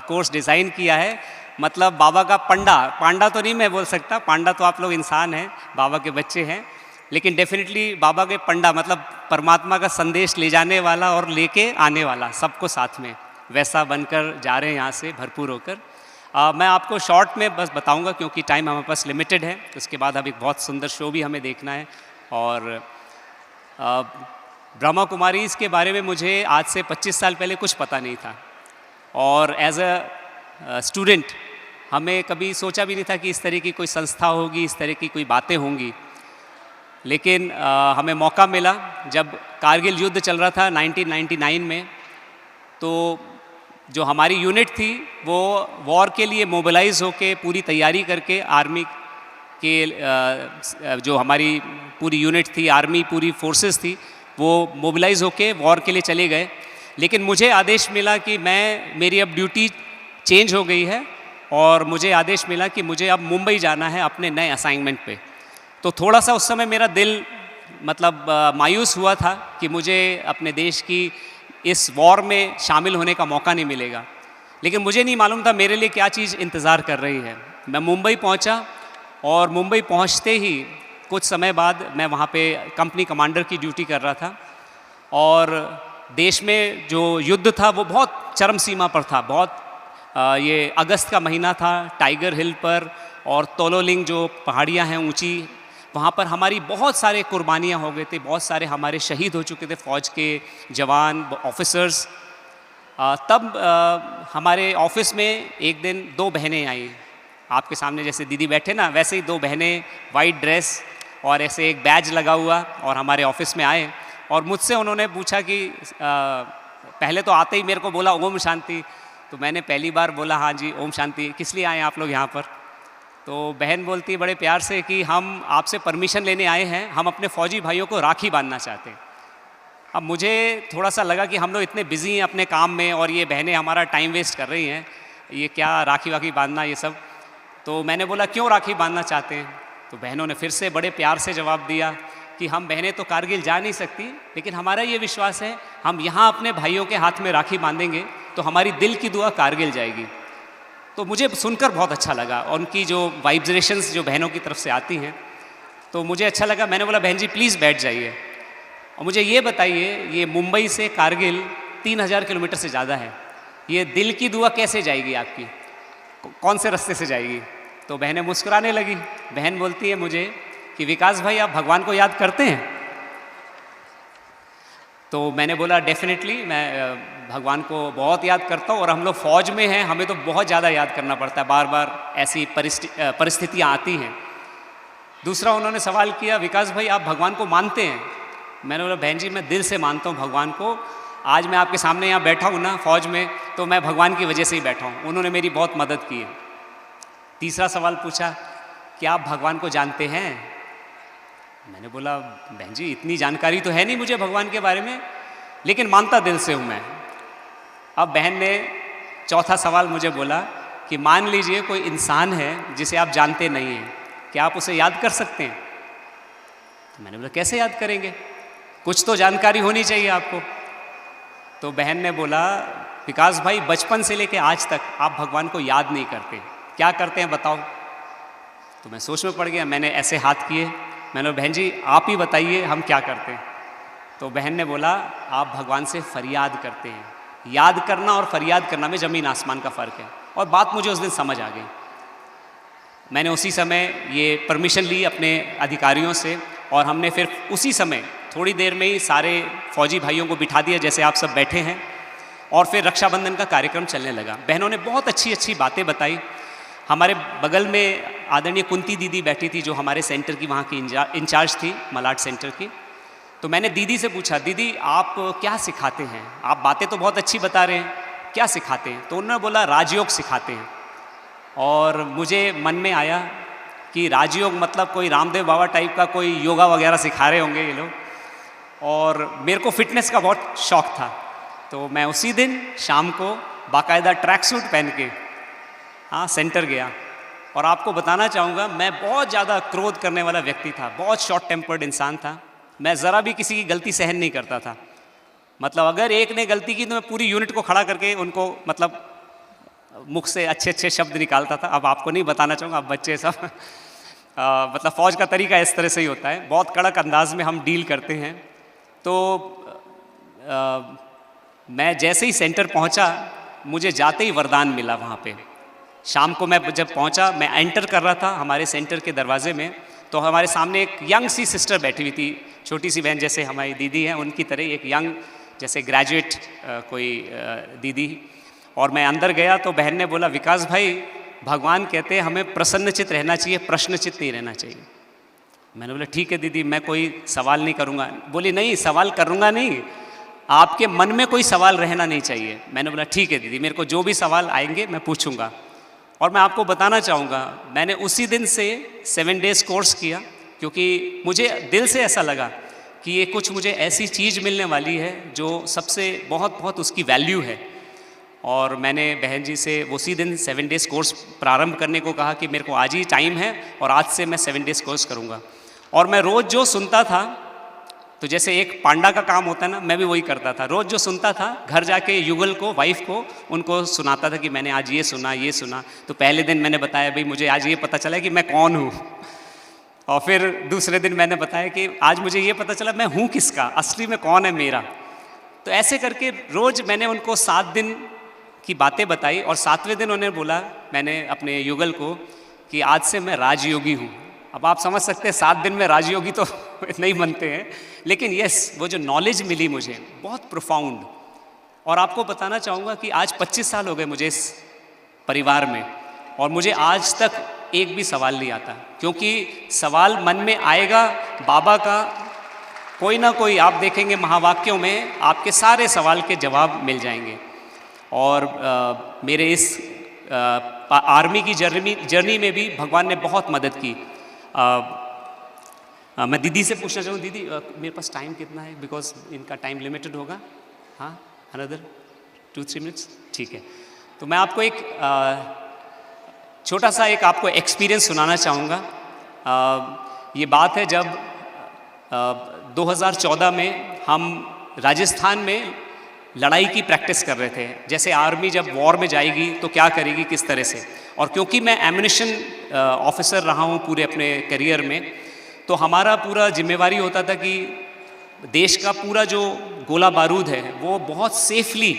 कोर्स डिज़ाइन किया है। मतलब बाबा का पांडा तो नहीं मैं बोल सकता, पांडा तो आप लोग इंसान हैं, बाबा के बच्चे हैं, लेकिन डेफिनेटली बाबा के पंडा मतलब परमात्मा का संदेश ले जाने वाला और लेके आने वाला, सबको साथ में वैसा बनकर जा रहे हैं यहाँ से भरपूर होकर। मैं आपको शॉर्ट में बस बताऊंगा क्योंकि टाइम हमारे पास लिमिटेड है। उसके बाद अब एक बहुत सुंदर शो भी हमें देखना है। और ब्रह्मा कुमारीज के बारे में मुझे आज से 25 साल पहले कुछ पता नहीं था, और एज अ स्टूडेंट हमें कभी सोचा भी नहीं था कि इस तरह की कोई संस्था होगी, इस तरह की कोई बातें होंगी। लेकिन हमें मौका मिला जब कारगिल युद्ध चल रहा था 1999 में, तो जो हमारी यूनिट थी वो वॉर के लिए मोबिलाइज होके पूरी तैयारी करके आर्मी के जो हमारी पूरी यूनिट थी, आर्मी पूरी फोर्सेस थी, वो मोबिलाइज होके वॉर के लिए चले गए। लेकिन मुझे आदेश मिला कि मेरी अब ड्यूटी चेंज हो गई है और मुझे आदेश मिला कि मुझे अब मुंबई जाना है अपने नए असाइनमेंट पे। तो थोड़ा सा उस समय मेरा दिल मतलब मायूस हुआ था कि मुझे अपने देश की इस वॉर में शामिल होने का मौका नहीं मिलेगा। लेकिन मुझे नहीं मालूम था मेरे लिए क्या चीज़ इंतज़ार कर रही है। मैं मुंबई पहुंचा और मुंबई पहुंचते ही कुछ समय बाद मैं वहाँ पे कंपनी कमांडर की ड्यूटी कर रहा था, और देश में जो युद्ध था वो बहुत चरम सीमा पर था। बहुत ये अगस्त का महीना था, टाइगर हिल पर और तोलोलिंग जो पहाड़ियाँ हैं ऊंची, वहाँ पर हमारी बहुत सारे कुर्बानियाँ हो गए थे, बहुत सारे हमारे शहीद हो चुके थे फ़ौज के जवान, ऑफिसर्स। तब हमारे ऑफिस में एक दिन 2 बहनें आई, आपके सामने जैसे दीदी बैठे ना वैसे ही 2 बहनें वाइट ड्रेस और ऐसे एक बैज लगा हुआ, और हमारे ऑफिस में आए और मुझसे उन्होंने पूछा कि पहले तो आते ही मेरे को बोला ओम शांति। तो मैंने पहली बार बोला हाँ जी ओम शांति, किस लिए आए आप लोग यहाँ पर? तो बहन बोलती है बड़े प्यार से कि हम आपसे परमिशन लेने आए हैं, हम अपने फ़ौजी भाइयों को राखी बांधना चाहते हैं। अब मुझे थोड़ा सा लगा कि हम लोग इतने बिजी हैं अपने काम में और ये बहनें हमारा टाइम वेस्ट कर रही हैं, ये क्या राखी वाखी बांधना ये सब। तो मैंने बोला क्यों राखी बांधना चाहते हैं? तो बहनों ने फिर से बड़े प्यार से जवाब दिया कि हम बहनें तो कारगिल जा नहीं सकती, लेकिन हमारा ये विश्वास है हम यहाँ अपने भाइयों के हाथ में राखी बांधेंगे तो हमारी दिल की दुआ कारगिल जाएगी। तो मुझे सुनकर बहुत अच्छा लगा, और उनकी जो वाइब्रेशंस जो बहनों की तरफ से आती हैं तो मुझे अच्छा लगा। मैंने बोला बहन जी प्लीज़ बैठ जाइए और मुझे ये बताइए, ये मुंबई से कारगिल 3000 किलोमीटर से ज़्यादा है, ये दिल की दुआ कैसे जाएगी आपकी, कौन से रास्ते से जाएगी? तो बहनें मुस्कुराने लगी। बहन बोलती है मुझे कि विकास भाई आप भगवान को याद करते हैं? तो मैंने बोला डेफिनेटली मैं भगवान को बहुत याद करता हूँ, और हम लोग फ़ौज में हैं, हमें तो बहुत ज़्यादा याद करना पड़ता है, बार बार ऐसी परिस्थितियाँ आती हैं। दूसरा उन्होंने सवाल किया विकास भाई आप भगवान को मानते हैं? मैंने बोला बहन जी मैं दिल से मानता हूँ भगवान को, आज मैं आपके सामने यहाँ बैठा हूँ ना फ़ौज में, तो मैं भगवान की वजह से ही बैठा हूँ, उन्होंने मेरी बहुत मदद की है। तीसरा सवाल पूछा कि आप भगवान को जानते हैं? मैंने बोला बहन जी इतनी जानकारी तो है नहीं मुझे भगवान के बारे में, लेकिन मानता दिल से हूँ मैं। अब बहन ने चौथा सवाल मुझे बोला कि मान लीजिए कोई इंसान है जिसे आप जानते नहीं हैं, क्या आप उसे याद कर सकते हैं? तो मैंने बोला कैसे याद करेंगे, कुछ तो जानकारी होनी चाहिए आपको। तो बहन ने बोला विकास भाई बचपन से लेके आज तक आप भगवान को याद नहीं करते, क्या करते हैं बताओ? तो मैं सोच में पड़ गया, मैंने ऐसे हाथ किए, मैंने बहन जी आप ही बताइए हम क्या करते हैं? तो बहन ने बोला आप भगवान से फरियाद करते हैं। याद करना और फरियाद करना में ज़मीन आसमान का फ़र्क है, और बात मुझे उस दिन समझ आ गई। मैंने उसी समय ये परमिशन ली अपने अधिकारियों से, और हमने फिर उसी समय थोड़ी देर में ही सारे फौजी भाइयों को बिठा दिया जैसे आप सब बैठे हैं, और फिर रक्षाबंधन का कार्यक्रम चलने लगा। बहनों ने बहुत अच्छी अच्छी बातें बताई। हमारे बगल में आदरणीय कुंती दीदी बैठी थी जो हमारे सेंटर की वहाँ की इंचार्ज थी, मलाड सेंटर की। तो मैंने दीदी से पूछा दीदी आप क्या सिखाते हैं, आप बातें तो बहुत अच्छी बता रहे हैं, क्या सिखाते हैं? तो उन्होंने बोला राजयोग सिखाते हैं। और मुझे मन में आया कि राजयोग मतलब कोई रामदेव बाबा टाइप का कोई योगा वगैरह सिखा रहे होंगे ये लोग, और मेरे को फिटनेस का बहुत शौक़ था। तो मैं उसी दिन शाम को बाकायदा ट्रैक सूट पहन के सेंटर गया। और आपको बताना चाहूँगा मैं बहुत ज़्यादा क्रोध करने वाला व्यक्ति था, बहुत शॉर्ट टेम्पर्ड इंसान था, मैं ज़रा भी किसी की गलती सहन नहीं करता था। मतलब अगर एक ने गलती की तो मैं पूरी यूनिट को खड़ा करके उनको मतलब मुख से अच्छे अच्छे शब्द निकालता था। अब आपको नहीं बताना चाहूँगा, अब बच्चे सब मतलब फ़ौज का तरीका इस तरह से ही होता है, बहुत कड़क अंदाज में हम डील करते हैं। तो मैं जैसे ही सेंटर पहुँचा मुझे जाते ही वरदान मिला। वहाँ पे शाम को मैं जब पहुँचा, मैं एंटर कर रहा था हमारे सेंटर के दरवाजे में, तो हमारे सामने एक यंग सी सिस्टर बैठी हुई थी, छोटी सी बहन जैसे हमारी दीदी हैं उनकी तरह, एक यंग जैसे ग्रेजुएट कोई दीदी। और मैं अंदर गया तो बहन ने बोला विकास भाई भगवान कहते हैं हमें प्रसन्नचित रहना चाहिए, प्रश्नचित नहीं रहना चाहिए। मैंने बोला ठीक है दीदी मैं कोई सवाल नहीं करूँगा। बोली नहीं सवाल करूँगा नहीं, आपके मन में कोई सवाल रहना नहीं चाहिए। मैंने बोला ठीक है दीदी, मेरे को जो भी सवाल आएंगे मैं पूछूंगा। और मैं आपको बताना चाहूँगा मैंने उसी दिन से 7 डेज़ कोर्स किया, क्योंकि मुझे दिल से ऐसा लगा कि ये कुछ मुझे ऐसी चीज़ मिलने वाली है जो सबसे बहुत बहुत उसकी वैल्यू है। और मैंने बहन जी से उसी दिन 7 डेज़ कोर्स प्रारंभ करने को कहा कि मेरे को आज ही टाइम है और आज से मैं 7 डेज़ कोर्स करूँगा। और मैं रोज़ जो सुनता था, तो जैसे एक पांडा का काम होता है ना, मैं भी वही करता था। रोज़ जो सुनता था घर जाके युगल को, वाइफ को, उनको सुनाता था कि मैंने आज ये सुना ये सुना। तो पहले दिन मैंने बताया भाई मुझे आज ये पता चला कि मैं कौन हूँ, और फिर दूसरे दिन मैंने बताया कि आज मुझे ये पता चला मैं हूँ किसका, असली में कौन है मेरा। तो ऐसे करके रोज़ मैंने उनको 7 दिन की बातें बताई, और 7वें दिन उन्होंने बोला मैंने अपने युगल को कि आज से मैं राजयोगी हूँ। अब आप समझ सकते हैं 7 दिन में राजयोगी तो नहीं बनते हैं, लेकिन यस वो जो नॉलेज मिली मुझे बहुत प्रोफाउंड। और आपको बताना चाहूँगा कि आज 25 साल हो गए मुझे इस परिवार में, और मुझे आज तक एक भी सवाल नहीं आता, क्योंकि सवाल मन में आएगा बाबा का कोई ना कोई, आप देखेंगे महावाक्यों में आपके सारे सवाल के जवाब मिल जाएंगे। और मेरे इस आर्मी की जर्नी में भी भगवान ने बहुत मदद की। मैं दीदी से पूछना चाहूँ, दीदी मेरे पास टाइम कितना है, बिकॉज इनका टाइम लिमिटेड होगा। हाँ अनदर 2-3 मिनट्स, ठीक है। तो मैं आपको एक छोटा सा एक आपको एक्सपीरियंस सुनाना चाहूँगा। ये बात है जब 2014 में हम राजस्थान में लड़ाई की प्रैक्टिस कर रहे थे। जैसे आर्मी जब वॉर में जाएगी तो क्या करेगी, किस तरह से। और क्योंकि मैं एम्युनिशन ऑफिसर रहा हूँ पूरे अपने करियर में, तो हमारा पूरा जिम्मेवारी होता था कि देश का पूरा जो गोला बारूद है वो बहुत सेफली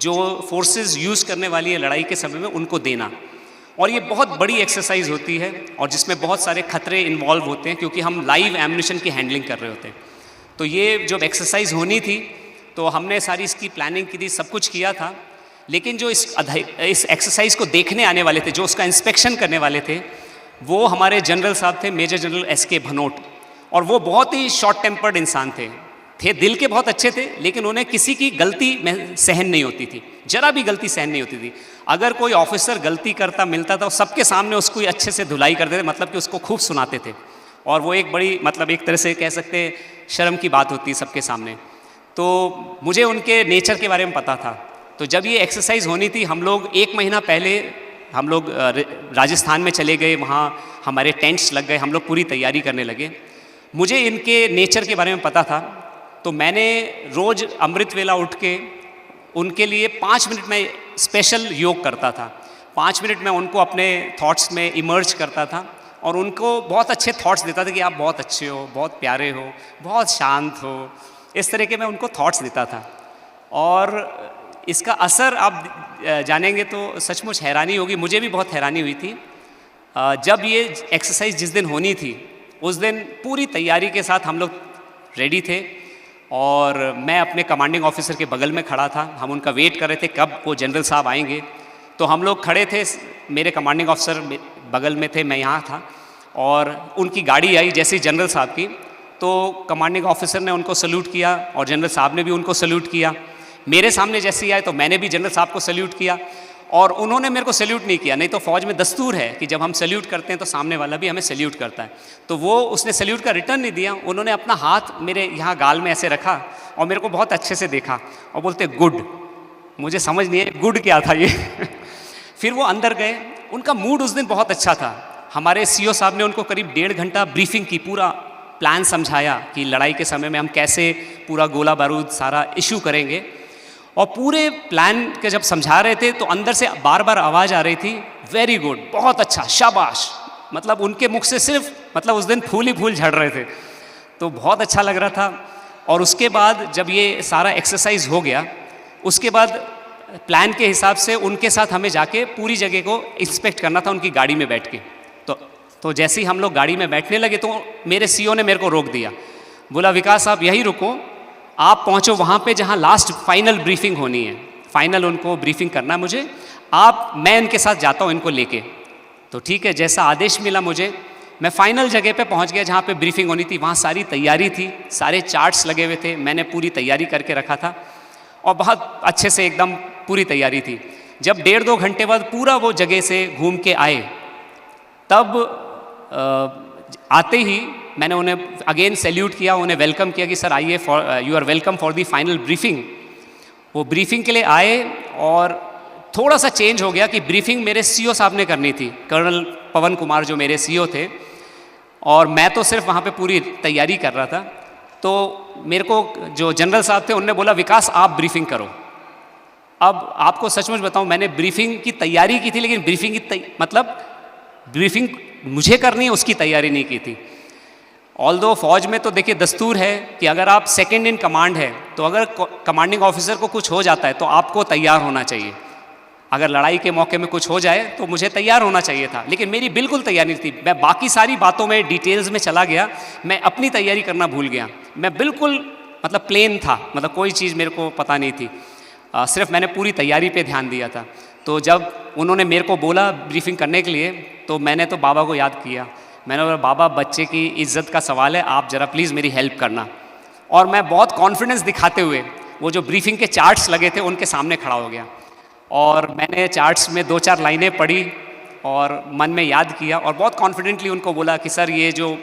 जो फोर्सेस यूज़ करने वाली है लड़ाई के समय में उनको देना। और ये बहुत बड़ी एक्सरसाइज होती है और जिसमें बहुत सारे खतरे इन्वॉल्व होते हैं, क्योंकि हम लाइव एम्युनिशन की हैंडलिंग कर रहे होते हैं। तो ये जब एक्सरसाइज होनी थी तो हमने सारी इसकी प्लानिंग की थी, सब कुछ किया था। लेकिन जो इस एक्सरसाइज को देखने आने वाले थे, जो उसका इंस्पेक्शन करने वाले थे, वो हमारे जनरल साहब थे, मेजर जनरल एस.के. भनोट। और वो बहुत ही शॉर्ट टेम्पर्ड इंसान थे, दिल के बहुत अच्छे थे, लेकिन उन्हें किसी की गलती में सहन नहीं होती थी, जरा भी गलती सहन नहीं होती थी। अगर कोई ऑफिसर गलती करता मिलता था, सबके सामने उसको अच्छे से धुलाई करते थे, मतलब कि उसको खूब सुनाते थे। और वो एक बड़ी, मतलब एक तरह से कह सकते हैं शर्म की बात होती है सबके सामने। तो मुझे उनके नेचर के बारे में पता था। तो जब ये एक्सरसाइज होनी थी, हम लोग 1 महीना पहले हम लोग राजस्थान में चले गए, वहाँ हमारे टेंट्स लग गए, हम लोग पूरी तैयारी करने लगे। मुझे इनके नेचर के बारे में पता था, तो मैंने रोज़ अमृत वेला उठ के उनके लिए 5 मिनट में स्पेशल योग करता था। 5 मिनट में उनको अपने थॉट्स में इमर्ज करता था और उनको बहुत अच्छे थॉट्स देता था कि आप बहुत अच्छे हो, बहुत प्यारे हो, बहुत शांत हो, इस तरह के मैं उनको थॉट्स देता था। और इसका असर आप जानेंगे तो सचमुच हैरानी होगी, मुझे भी बहुत हैरानी हुई थी। जब ये एक्सरसाइज जिस दिन होनी थी, उस दिन पूरी तैयारी के साथ हम लोग रेडी थे और मैं अपने कमांडिंग ऑफिसर के बगल में खड़ा था। हम उनका वेट कर रहे थे कब वो जनरल साहब आएंगे। तो हम लोग खड़े थे, मेरे कमांडिंग ऑफिसर बगल में थे, मैं यहाँ था, और उनकी गाड़ी आई जैसे ही जनरल साहब की, तो कमांडिंग ऑफिसर ने उनको सल्यूट किया और जनरल साहब ने भी उनको सल्यूट किया। मेरे सामने जैसे ही आए तो मैंने भी जनरल साहब को सल्यूट किया और उन्होंने मेरे को सल्यूट नहीं किया। नहीं तो फ़ौज में दस्तूर है कि जब हम सल्यूट करते हैं तो सामने वाला भी हमें सल्यूट करता है। तो वो उसने सल्यूट का रिटर्न नहीं दिया, उन्होंने अपना हाथ मेरे यहाँ गाल में ऐसे रखा और मेरे को बहुत अच्छे से देखा और बोलते गुड। मुझे समझ नहीं है गुड क्या था ये। फिर वो अंदर गए, उनका मूड उस दिन बहुत अच्छा था। हमारे सीओ साहब ने उनको करीब 1.5 घंटा ब्रीफिंग की, पूरा प्लान समझाया कि लड़ाई के समय में हम कैसे पूरा गोला बारूद सारा इशू करेंगे। और पूरे प्लान के जब समझा रहे थे तो अंदर से बार बार आवाज़ आ रही थी, वेरी गुड, बहुत अच्छा, शाबाश। मतलब उनके मुख से सिर्फ, मतलब उस दिन फूल ही फूल झड़ रहे थे, तो बहुत अच्छा लग रहा था। और उसके बाद जब ये सारा एक्सरसाइज हो गया, उसके बाद प्लान के हिसाब से उनके साथ हमें जाके पूरी जगह को इंस्पेक्ट करना था उनकी गाड़ी में बैठ के। तो जैसे ही हम लोग गाड़ी में बैठने लगे तो मेरे सीओ ने मेरे को रोक दिया, बोला विकास आप यहीं रुको, आप पहुंचो वहाँ पे जहाँ लास्ट फाइनल ब्रीफिंग होनी है, फाइनल उनको ब्रीफिंग करना मुझे, मैं इनके साथ जाता हूँ इनको लेके। तो ठीक है, जैसा आदेश मिला मुझे, मैं फाइनल जगह पे पहुँच गया जहाँ पे ब्रीफिंग होनी थी। वहाँ सारी तैयारी थी, सारे चार्ट्स लगे हुए थे, मैंने पूरी तैयारी करके रखा था और बहुत अच्छे से एकदम पूरी तैयारी थी। जब 1.5-2 घंटे बाद पूरा वो जगह से घूम के आए, तब आते ही मैंने उन्हें अगेन सैल्यूट किया, उन्हें वेलकम किया कि सर आइए, you are welcome for the final briefing. वो ब्रीफिंग के लिए आए और थोड़ा सा चेंज हो गया कि ब्रीफिंग मेरे सीओ साहब ने करनी थी, कर्नल पवन कुमार जो मेरे सीओ थे, और मैं तो सिर्फ वहाँ पे पूरी तैयारी कर रहा था। तो मेरे को जो जनरल साहब थे उन्होंने बोला विकास आप ब्रीफिंग करो। अब आपको सचमुच बताऊँ, मैंने ब्रीफिंग की तैयारी की थी, लेकिन ब्रीफिंग की मतलब ब्रीफिंग मुझे करनी है उसकी तैयारी नहीं की थी। ऑल्दो फौज में तो देखिए दस्तूर है कि अगर आप सेकंड इन कमांड है तो अगर कमांडिंग ऑफिसर को कुछ हो जाता है तो आपको तैयार होना चाहिए। अगर लड़ाई के मौके में कुछ हो जाए तो मुझे तैयार होना चाहिए था, लेकिन मेरी बिल्कुल तैयारी नहीं थी। मैं बाकी सारी बातों में डिटेल्स में चला गया, मैं अपनी तैयारी करना भूल गया। मैं बिल्कुल मतलब प्लेन था, मतलब कोई चीज़ मेरे को पता नहीं थी, सिर्फ मैंने पूरी तैयारी पे ध्यान दिया था। तो जब उन्होंने मेरे को बोला ब्रीफिंग करने के लिए, तो मैंने तो बाबा को याद किया। मैंने बोला बाबा बच्चे की इज्जत का सवाल है, आप ज़रा प्लीज़ मेरी हेल्प करना। और मैं बहुत कॉन्फिडेंस दिखाते हुए वो जो ब्रीफिंग के चार्ट्स लगे थे उनके सामने खड़ा हो गया और मैंने चार्ट्स में 2-4 लाइनें पढ़ी और मन में याद किया और बहुत कॉन्फिडेंटली उनको बोला कि सर ये जो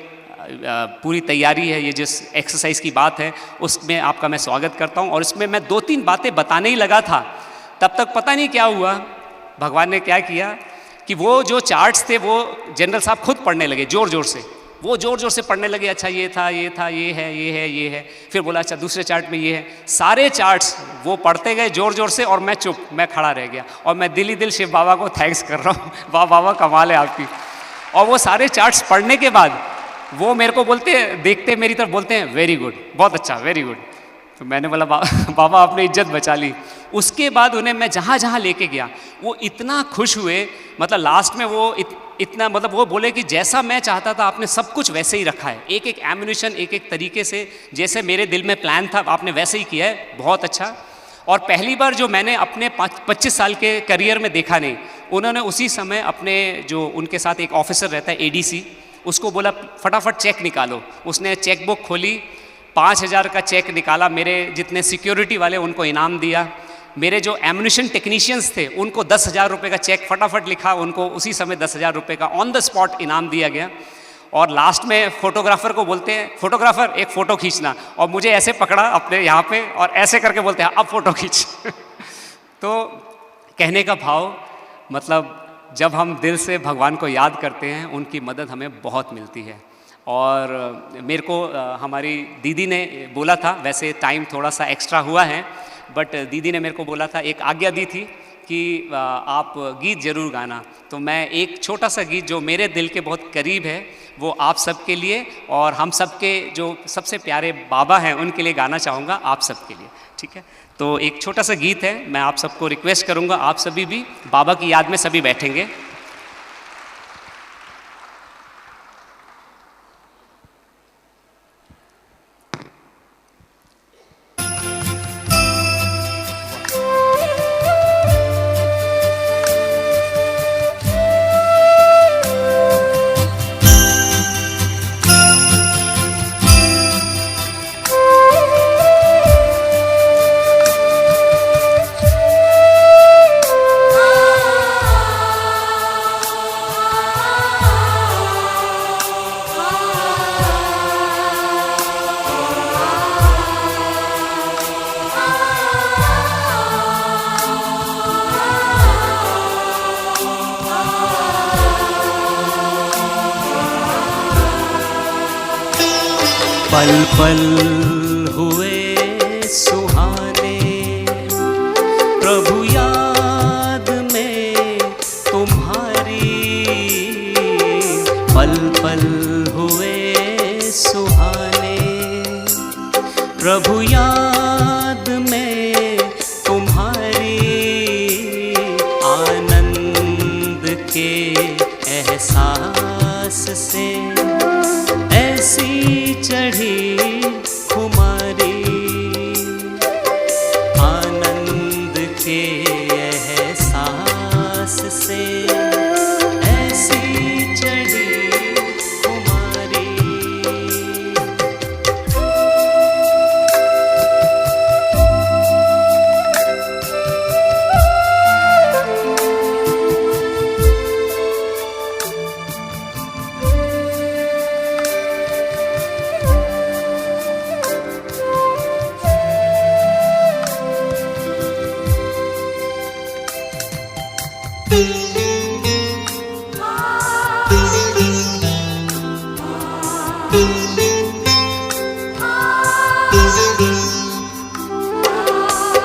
पूरी तैयारी है, ये जिस एक्सरसाइज की बात है उसमें आपका मैं स्वागत करता हूँ। और इसमें मैं 2-3 बातें बताने ही लगा था, तब तक पता नहीं क्या हुआ, भगवान ने क्या किया कि वो जो चार्ट्स थे वो जनरल साहब खुद पढ़ने लगे ज़ोर ज़ोर से, वो ज़ोर ज़ोर से पढ़ने लगे, अच्छा ये था, ये था, ये है, ये है, ये है, फिर बोला अच्छा दूसरे चार्ट में ये है, सारे चार्ट्स वो पढ़ते गए ज़ोर ज़ोर से, और मैं चुप, मैं खड़ा रह गया, और मैं दिल ही दिल शिव बाबा को थैंक्स कर रहा हूँ, वाह बाबा कमाल है आपकी। और वो सारे चार्ट्स पढ़ने के बाद वो मेरे को बोलते हैं, देखते मेरी तरफ, बोलते हैं वेरी गुड, बहुत अच्छा, वेरी गुड। तो मैंने बोला बाबा आपने इज्जत बचा ली। उसके बाद उन्हें मैं जहाँ जहाँ लेके गया वो इतना खुश हुए, मतलब लास्ट में वो इतना, मतलब वो बोले कि जैसा मैं चाहता था आपने सब कुछ वैसे ही रखा है, एक एक एम्युनिशन एक एक तरीके से जैसे मेरे दिल में प्लान था आपने वैसे ही किया है, बहुत अच्छा। और पहली बार जो मैंने अपने 25 साल के करियर में देखा नहीं, उन्होंने उसी समय अपने जो उनके साथ एक ऑफिसर रहता है ADC, उसको बोला फटाफट चेक निकालो। उसने चेक बुक खोली, 5000 का चेक निकाला, मेरे जितने सिक्योरिटी वाले उनको इनाम दिया, मेरे जो एम्युनिशन टेक्नीशियंस थे उनको 10,000 रुपये का चेक फटाफट लिखा, उनको उसी समय 10,000 रुपये का ऑन द स्पॉट इनाम दिया गया। और लास्ट में फोटोग्राफर को बोलते हैं फोटोग्राफर एक फ़ोटो खींचना, और मुझे ऐसे पकड़ा अपने यहाँ पे और ऐसे करके बोलते हैं अब फ़ोटो खींच। तो कहने का भाव, मतलब जब हम दिल से भगवान को याद करते हैं उनकी मदद हमें बहुत मिलती है। और मेरे को हमारी दीदी ने बोला था, वैसे टाइम थोड़ा सा एक्स्ट्रा हुआ है, बट दीदी ने मेरे को बोला था, एक आज्ञा दी थी कि आप गीत ज़रूर गाना। तो मैं एक छोटा सा गीत जो मेरे दिल के बहुत करीब है वो आप सबके लिए और हम सबके जो सबसे प्यारे बाबा हैं उनके लिए गाना चाहूँगा, आप सबके लिए, ठीक है? तो एक छोटा सा गीत है, मैं आप सबको रिक्वेस्ट करूँगा, आप सभी भी बाबा की याद में सभी बैठेंगे। पल पल हुए सुहाने, प्रभु याद में तुम्हारी, पल पल हुए सुहाने, प्रभु याद में तुम्हारी, आनंद के एहसास से ऐसी चढ़ी खुमारी, आनंद के एहसास से ऐसी चढ़ी खुमारी।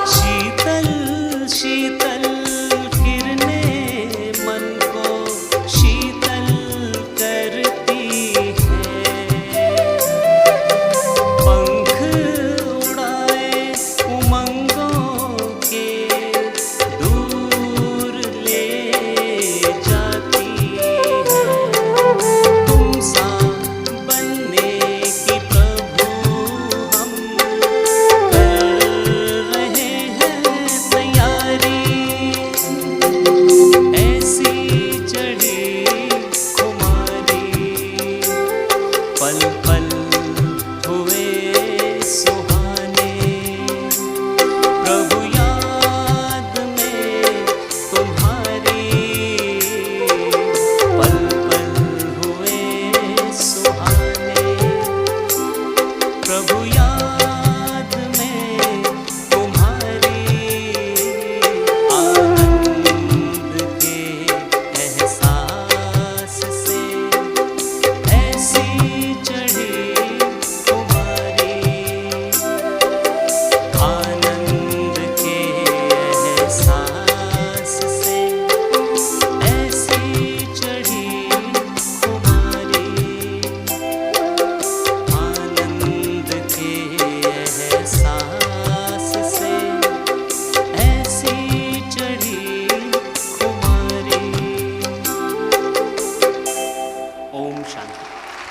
शीतल शीतल किरणें मन को शीतल करती है, पंख उड़ाए उमंगों के दूर ले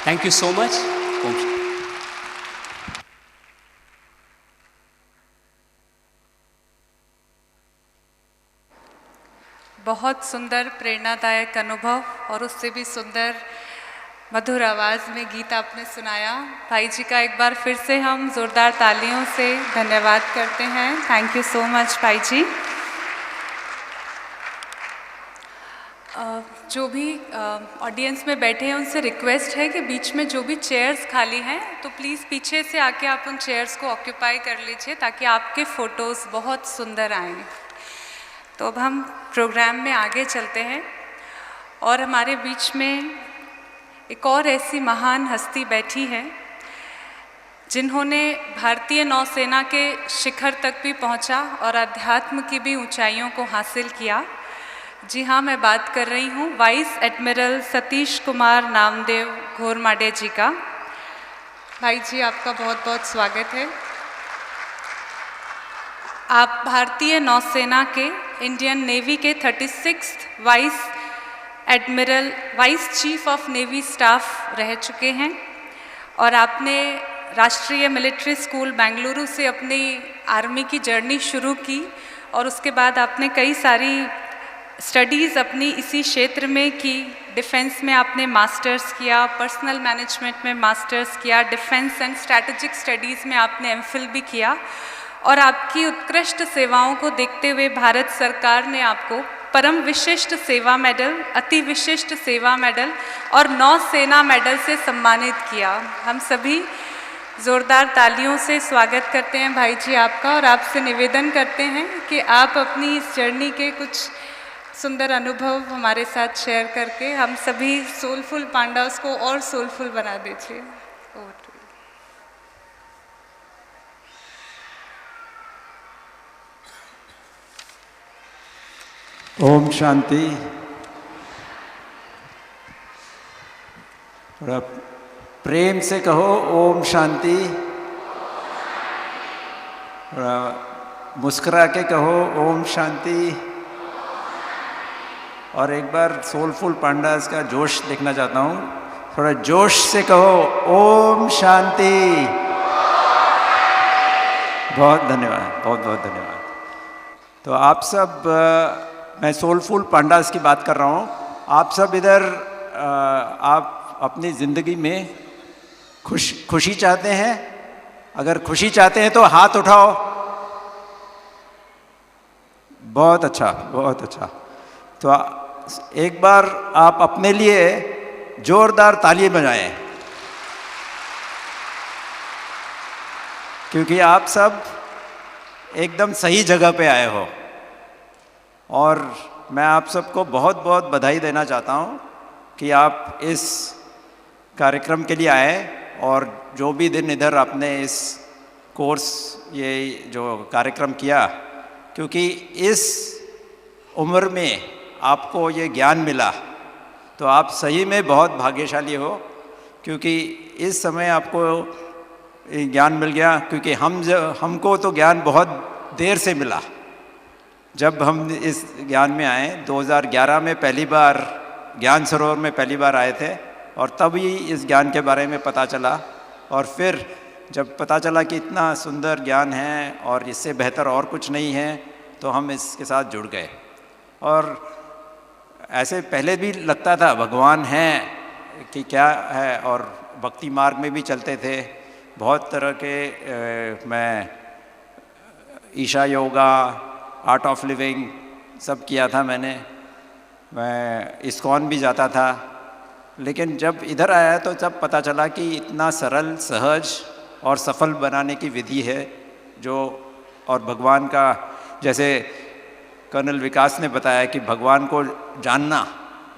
थैंक यू सो मच। बहुत सुंदर प्रेरणादायक अनुभव और उससे भी सुंदर मधुर आवाज़ में गीत आपने सुनाया। भाई जी का एक बार फिर से हम ज़ोरदार तालियों से धन्यवाद करते हैं। थैंक यू सो मच भाई जी। जो भी ऑडियंस में बैठे हैं उनसे रिक्वेस्ट है कि बीच में जो भी चेयर्स खाली हैं तो प्लीज़ पीछे से आके आप उन चेयर्स को ऑक्यूपाई कर लीजिए ताकि आपके फ़ोटोज़ बहुत सुंदर आएँ। तो अब हम प्रोग्राम में आगे चलते हैं और हमारे बीच में एक और ऐसी महान हस्ती बैठी है जिन्होंने भारतीय नौसेना के शिखर तक भी पहुंचा और अध्यात्म की भी ऊंचाइयों को हासिल किया। जी हाँ, मैं बात कर रही हूँ वाइस एडमिरल सतीश कुमार नामदेव घोरमाडे जी का। भाई जी आपका बहुत बहुत स्वागत है। आप भारतीय नौसेना के इंडियन नेवी के 36th vice chief of navy staff रह चुके हैं और आपने राष्ट्रीय मिलिट्री स्कूल बेंगलुरु से अपनी आर्मी की जर्नी शुरू की और उसके बाद आपने कई सारी स्टडीज़ अपनी इसी क्षेत्र में की। डिफेंस में आपने मास्टर्स किया, पर्सनल मैनेजमेंट में मास्टर्स किया, डिफेंस एंड स्ट्रैटेजिक स्टडीज़ में आपने एमफिल भी किया और आपकी उत्कृष्ट सेवाओं को देखते हुए भारत सरकार ने आपको परम विशिष्ट सेवा मेडल, अति विशिष्ट सेवा मेडल और नौसेना मेडल से सम्मानित किया। हम सभी ज़ोरदार तालियों से स्वागत करते हैं भाई जी आपका और आपसे निवेदन करते हैं कि आप अपनी इस जर्नी के कुछ सुंदर अनुभव हमारे साथ शेयर करके हम सभी सोलफुल पांडास को और सोलफुल बना दीजिए। ओम शांति। थोड़ा प्रेम से कहो ओम शांति। थोड़ा मुस्कुरा के कहो ओम शांति। और एक बार सोलफुल पांडास का जोश देखना चाहता हूँ। थोड़ा जोश से कहो ओम शांति। बहुत धन्यवाद, बहुत बहुत धन्यवाद। तो आप सब मैं सोलफुल पांडास की बात कर रहा हूँ। आप सब इधर आप अपनी ज़िंदगी में खुशी चाहते हैं? अगर खुशी चाहते हैं तो हाथ उठाओ। बहुत अच्छा, बहुत अच्छा। तो एक बार आप अपने लिए जोरदार ताली बजाएं, क्योंकि आप सब एकदम सही जगह पे आए हो और मैं आप सबको बहुत बहुत बधाई देना चाहता हूँ कि आप इस कार्यक्रम के लिए आए और जो भी दिन इधर आपने इस कोर्स ये जो कार्यक्रम किया, क्योंकि इस उम्र में आपको ये ज्ञान मिला तो आप सही में बहुत भाग्यशाली हो, क्योंकि इस समय आपको ज्ञान मिल गया। क्योंकि हमको तो ज्ञान बहुत देर से मिला। जब हम इस ज्ञान में आए 2011 में पहली बार ज्ञान सरोवर में पहली बार आए थे और तभी इस ज्ञान के बारे में पता चला। और फिर जब पता चला कि इतना सुंदर ज्ञान है और इससे बेहतर और कुछ नहीं है तो हम इसके साथ जुड़ गए। और ऐसे पहले भी लगता था भगवान है कि क्या है, और भक्ति मार्ग में भी चलते थे। बहुत तरह के मैं Isha yoga, Art of Living सब किया था मैंने। मैं इस्कॉन भी जाता था। लेकिन जब इधर आया तो तब पता चला कि इतना सरल, सहज और सफल बनाने की विधि है जो, और भगवान का, जैसे कर्नल विकास ने बताया कि भगवान को जानना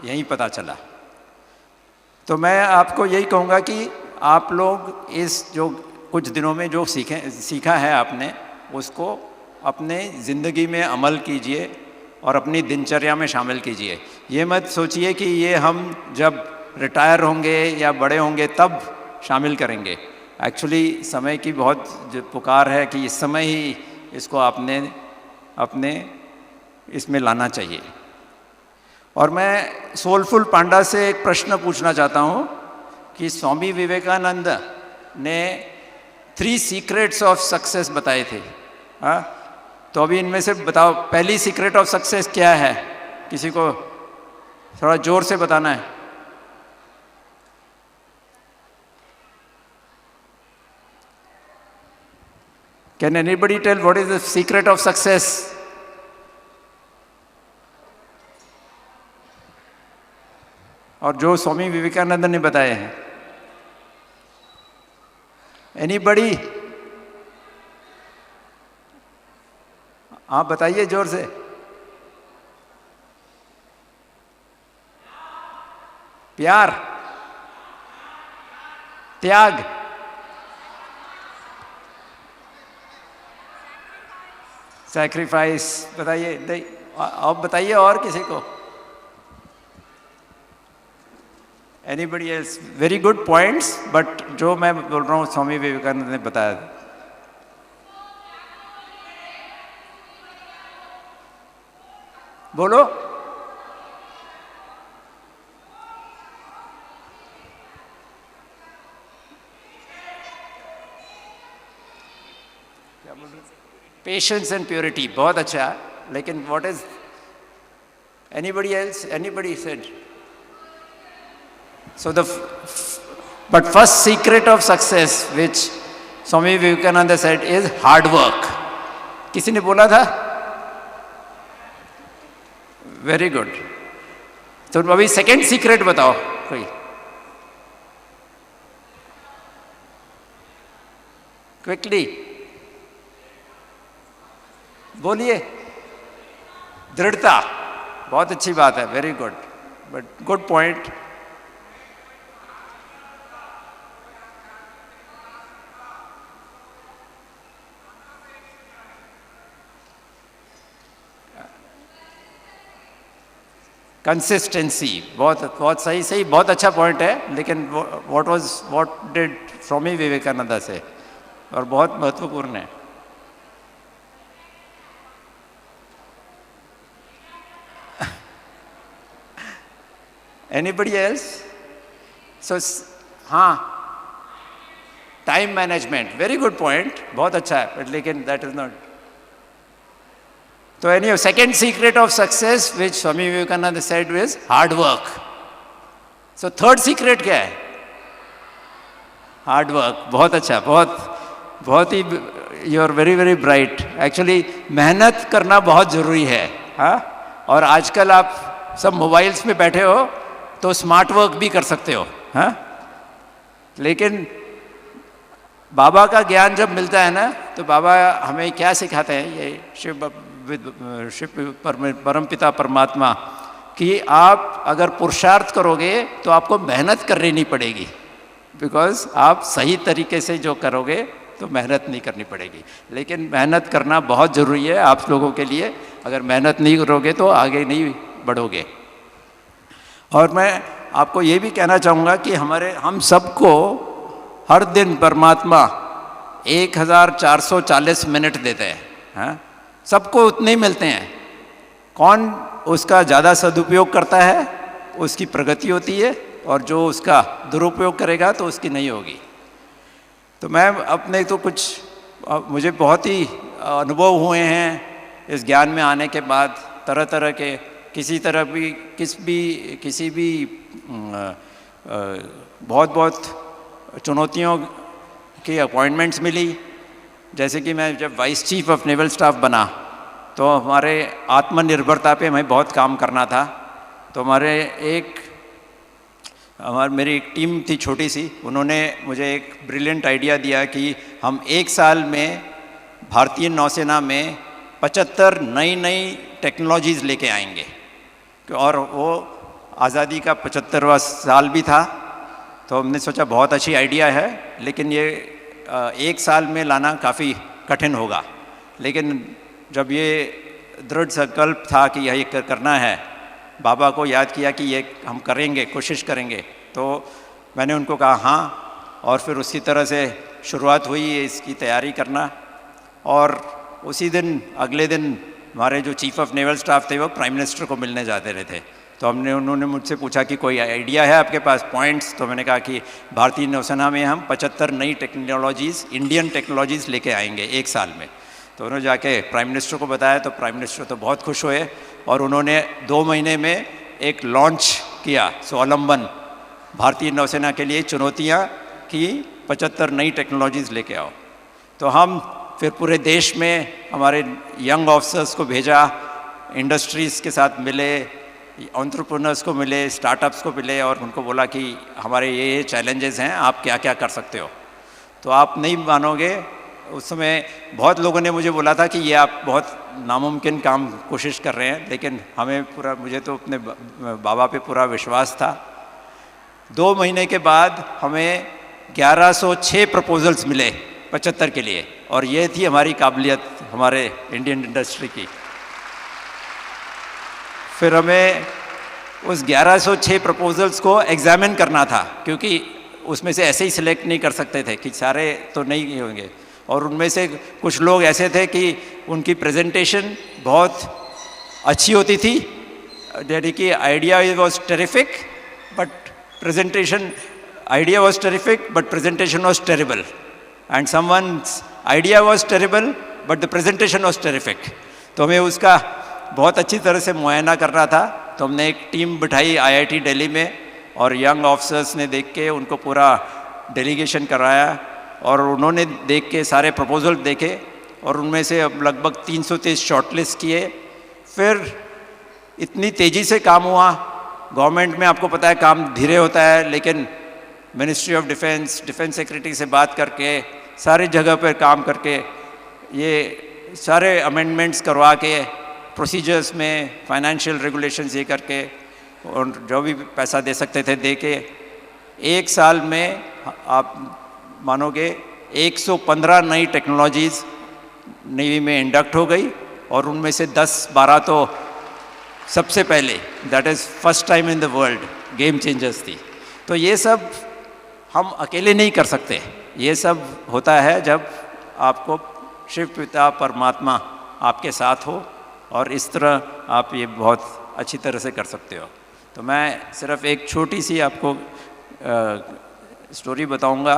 यहीं पता चला। तो मैं आपको यही कहूँगा कि आप लोग इस जो कुछ दिनों में जो सीखा है आपने, उसको अपने ज़िंदगी में अमल कीजिए और अपनी दिनचर्या में शामिल कीजिए। ये मत सोचिए कि ये हम जब रिटायर होंगे या बड़े होंगे तब शामिल करेंगे। एक्चुअली समय की बहुत पुकार है कि इस समय ही इसको आपने अपने इसमें लाना चाहिए। और मैं सोलफुल पांडा से एक प्रश्न पूछना चाहता हूँ कि स्वामी विवेकानंद ने 3 सीक्रेट्स ऑफ सक्सेस बताए थे। हाँ, तो अभी इनमें से बताओ पहली सीक्रेट ऑफ सक्सेस क्या है? किसी को थोड़ा जोर से बताना है। Can anybody tell what is the secret of success? और जो स्वामी विवेकानंद ने बताए हैं, एनीबडी? आप बताइए जोर से। प्यार, त्याग, सैक्रिफाइस, बताइए। नहीं, आप बताइए और किसी को। Anybody else? Very good points, but जो मैं बोल रहा हूँ स्वामी विवेकानंद ने बताया। बोलो। क्या बोल रहे? पेशेंस एंड प्योरिटी, बहुत अच्छा। लेकिन what is anybody else? Anybody said? So but first secret of success which Swami Vivekananda said is hard work. किसी ने बोला था? Very good. तो अभी सेकेंड सीक्रेट बताओ कोई। क्विकली बोलिए। दृढ़ता, बहुत अच्छी बात है, very good, but good point. Consistency, बहुत बहुत सही सही, बहुत अच्छा पॉइंट है। लेकिन व्हाट डिड स्वामी विवेकानंद से, और बहुत महत्वपूर्ण है। Anybody else? सो हाँ, time management, very good point, बहुत अच्छा है, बट लेकिन दैट इज नॉट। तो any second secret of success which Swami Vivekananda said is hard work. So third secret क्या है? हार्ड वर्क, बहुत अच्छा, बहुत ही, you are very very bright. Actually मेहनत करना बहुत ज़रूरी है। हाँ, और आजकल आप सब मोबाइल्स में बैठे हो तो स्मार्ट वर्क भी कर सकते हो। हाँ, लेकिन बाबा का ज्ञान जब मिलता है ना, तो बाबा हमें क्या सिखाते हैं, ये शिव परमपिता परमात्मा, कि आप अगर पुरुषार्थ करोगे तो आपको मेहनत करनी नहीं पड़ेगी, बिकॉज आप सही तरीके से जो करोगे तो मेहनत नहीं करनी पड़ेगी। लेकिन मेहनत करना बहुत ज़रूरी है आप लोगों के लिए। अगर मेहनत नहीं करोगे तो आगे नहीं बढ़ोगे। और मैं आपको ये भी कहना चाहूँगा कि हम सबको हर दिन परमात्मा 1440 मिनट देते हैं। हाँ, सबको उतने ही मिलते हैं। कौन उसका ज़्यादा सदुपयोग करता है उसकी प्रगति होती है, और जो उसका दुरुपयोग करेगा तो उसकी नहीं होगी। तो मैं अपने तो मुझे बहुत ही अनुभव हुए हैं इस ज्ञान में आने के बाद। तरह तरह के किसी भी बहुत चुनौतियों की अपॉइंटमेंट्स मिली। जैसे कि मैं जब vice chief of naval staff बना तो हमारे आत्मनिर्भरता पे हमें बहुत काम करना था। तो मेरी एक टीम थी छोटी सी, उन्होंने मुझे एक ब्रिलियंट आइडिया दिया कि हम एक साल में भारतीय नौसेना में 75 नई टेक्नोलॉजीज़ लेके आएंगे। और वो आज़ादी का 75वां साल भी था, तो हमने सोचा बहुत अच्छी आइडिया है, लेकिन ये एक साल में लाना काफ़ी कठिन होगा। लेकिन जब ये दृढ़ संकल्प था कि यही करना है, बाबा को याद किया कि ये हम करेंगे, कोशिश करेंगे, तो मैंने उनको कहा हाँ। और फिर उसी तरह से शुरुआत हुई इसकी तैयारी करना। और उसी दिन, अगले दिन हमारे जो चीफ ऑफ नेवल स्टाफ थे वो प्राइम मिनिस्टर को मिलने जाते रहे थे। तो उन्होंने मुझसे पूछा कि कोई आइडिया है आपके पास, पॉइंट्स? तो मैंने कहा कि भारतीय नौसेना में हम 75 नई टेक्नोलॉजीज़, इंडियन टेक्नोलॉजीज़ लेके आएंगे 1 साल में। तो उन्होंने जाके प्राइम मिनिस्टर को बताया, तो प्राइम मिनिस्टर तो बहुत खुश हुए और उन्होंने 2 महीने में एक लॉन्च किया, स्वावलंबन, भारतीय नौसेना के लिए चुनौतियाँ की 75 नई टेक्नोलॉजीज़ लेके आओ। तो हम फिर पूरे देश में हमारे यंग ऑफिसर्स को भेजा, इंडस्ट्रीज़ के साथ मिले, एंटरप्रेन्योर्स को मिले, स्टार्टअप्स को मिले और उनको बोला कि हमारे ये चैलेंजेस हैं, आप क्या क्या कर सकते हो। तो आप नहीं मानोगे, उस समय बहुत लोगों ने मुझे बोला था कि ये आप बहुत नामुमकिन काम कोशिश कर रहे हैं, लेकिन हमें पूरा, मुझे तो अपने बाबा पे पूरा विश्वास था। 2 महीने के बाद हमें 1106 प्रपोजल्स मिले 75 के लिए, और ये थी हमारी काबिलियत हमारे इंडियन इंडस्ट्री की। फिर हमें उस 1106 प्रपोजल्स को एग्जामिन करना था, क्योंकि उसमें से ऐसे ही सिलेक्ट नहीं कर सकते थे कि सारे तो नहीं होंगे, और उनमें से कुछ लोग ऐसे थे कि उनकी प्रेजेंटेशन बहुत अच्छी होती थी, यानी कि idea was terrific but presentation, idea was terrific but presentation was terrible, and someone's idea was terrible but the presentation was terrific. तो हमें उसका बहुत अच्छी तरह से मुआयना करना था। तो हमने एक टीम बिठाई IIT दिल्ली में, और यंग ऑफिसर्स ने देख के उनको पूरा डेलीगेशन कराया, और उन्होंने देख के सारे प्रपोजल देखे, और उनमें से अब लगभग 330 शॉर्टलिस्ट किए। फिर इतनी तेज़ी से काम हुआ। गवर्नमेंट में आपको पता है काम धीरे होता है, लेकिन ministry of defence, defence secretary से बात करके, सारी जगह पर काम करके, ये सारे अमेंडमेंट्स करवा के, प्रोसीजर्स में फाइनेंशियल रेगुलेशंस ये करके, और जो भी पैसा दे सकते थे दे के, 1 साल में आप मानोगे 115 नई टेक्नोलॉजीज़ नेवी में इंडक्ट हो गई, और उनमें से 10-12 तो सबसे पहले, that is first time in the world, game changers थी। तो ये सब हम अकेले नहीं कर सकते, ये सब होता है जब आपको शिव पिता परमात्मा आपके साथ हो, और इस तरह आप ये बहुत अच्छी तरह से कर सकते हो। तो मैं सिर्फ एक छोटी सी आपको स्टोरी बताऊंगा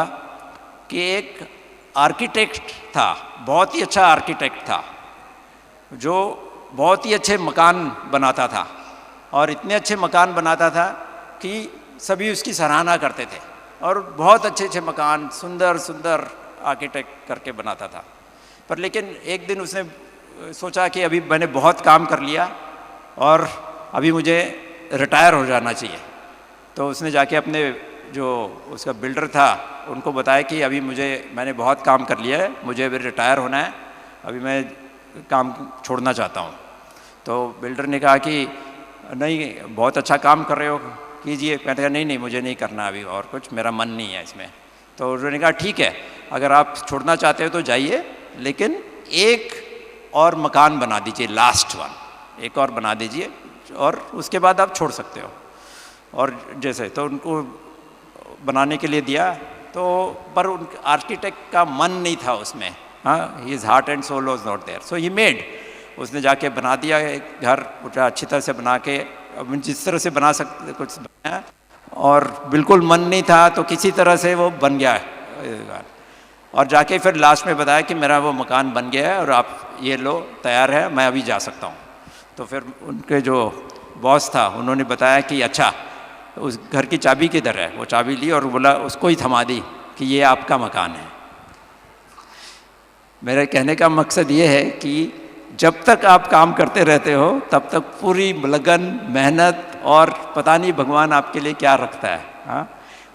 कि एक आर्किटेक्ट था, बहुत ही अच्छा आर्किटेक्ट था, जो बहुत ही अच्छे मकान बनाता था, और इतने अच्छे मकान बनाता था कि सभी उसकी सराहना करते थे, और बहुत अच्छे अच्छे मकान सुंदर सुंदर आर्किटेक्ट करके बनाता था। पर लेकिन एक दिन उसने सोचा कि अभी मैंने बहुत काम कर लिया और अभी मुझे रिटायर हो जाना चाहिए। तो उसने जाके अपने जो उसका बिल्डर था उनको बताया कि अभी मैंने बहुत काम कर लिया है, मुझे अभी रिटायर होना है, अभी मैं काम छोड़ना चाहता हूँ। तो बिल्डर ने कहा कि नहीं, बहुत अच्छा काम कर रहे हो, कीजिए। कहते हैं नहीं मुझे नहीं करना अभी और कुछ, मेरा मन नहीं है इसमें। तो उन्होंने कहा ठीक है, अगर आप छोड़ना चाहते हो तो जाइए, लेकिन एक और मकान बना दीजिए, लास्ट वन, एक और बना दीजिए, और उसके बाद आप छोड़ सकते हो। और जैसे तो उनको बनाने के लिए दिया, तो पर उन आर्किटेक्ट का मन नहीं था उसमें, हाँ, his heart and soul was not there, so he made, उसने जाके बना दिया एक घर पूरा अच्छी तरह से बना के, जिस तरह से बना सकते कुछ बनाया, और बिल्कुल मन नहीं था तो किसी तरह से वो बन गया। और जाके फिर लास्ट में बताया कि मेरा वो मकान बन गया है और आप ये लो, तैयार है, मैं अभी जा सकता हूँ। तो फिर उनके जो बॉस था उन्होंने बताया कि अच्छा, उस घर की चाबी किधर है? वो चाबी ली और बोला, उसको ही थमा दी कि ये आपका मकान है। मेरे कहने का मकसद ये है कि जब तक आप काम करते रहते हो तब तक पूरी लगन, मेहनत, और पता नहीं भगवान आपके लिए क्या रखता है, हाँ।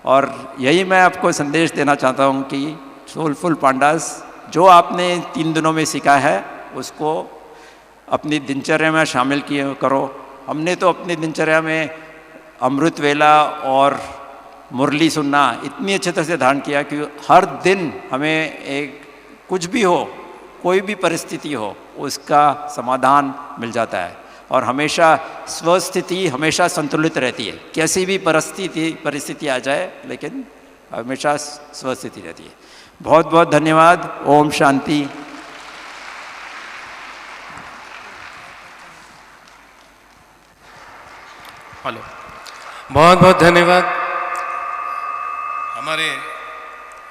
और यही मैं आपको संदेश देना चाहता हूँ कि सोलफुल पांडास, जो आपने 3 दिनों में सीखा है उसको अपनी दिनचर्या में शामिल करो। हमने तो अपनी दिनचर्या में अमृत वेला और मुरली सुनना इतनी अच्छे तरह से धारण किया कि हर दिन हमें एक कुछ भी हो, कोई भी परिस्थिति हो, उसका समाधान मिल जाता है, और हमेशा स्वस्थिति हमेशा संतुलित रहती है। कैसी भी परिस्थिति आ जाए, लेकिन हमेशा स्वस्थिति रहती है। बहुत बहुत धन्यवाद। ओम शांति। हेलो, बहुत बहुत धन्यवाद हमारे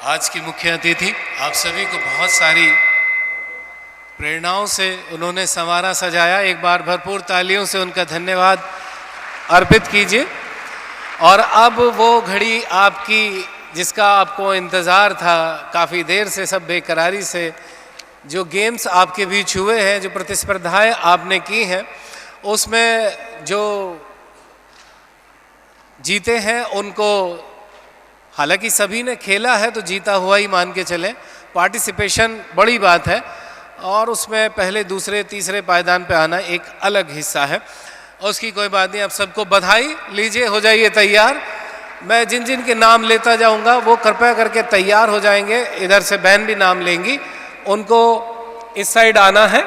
आज की मुख्य अतिथि। आप सभी को बहुत सारी प्रेरणाओं से उन्होंने संवारा सजाया। एक बार भरपूर तालियों से उनका धन्यवाद अर्पित कीजिए। और अब वो घड़ी आपकी जिसका आपको इंतज़ार था काफ़ी देर से, सब बेकरारी से, जो गेम्स आपके बीच हुए हैं, जो प्रतिस्पर्धाएं आपने की हैं, उसमें जो जीते हैं उनको, हालांकि सभी ने खेला है तो जीता हुआ ही मान के चलें। पार्टिसिपेशन बड़ी बात है और उसमें पहले दूसरे तीसरे पायदान पे आना एक अलग हिस्सा है। उसकी कोई बात नहीं, आप सबको बधाई लीजिए, हो जाइए तैयार। मैं जिन जिन के नाम लेता जाऊंगा वो कृपया करके तैयार हो जाएंगे। इधर से बहन भी नाम लेंगी, उनको इस साइड आना है,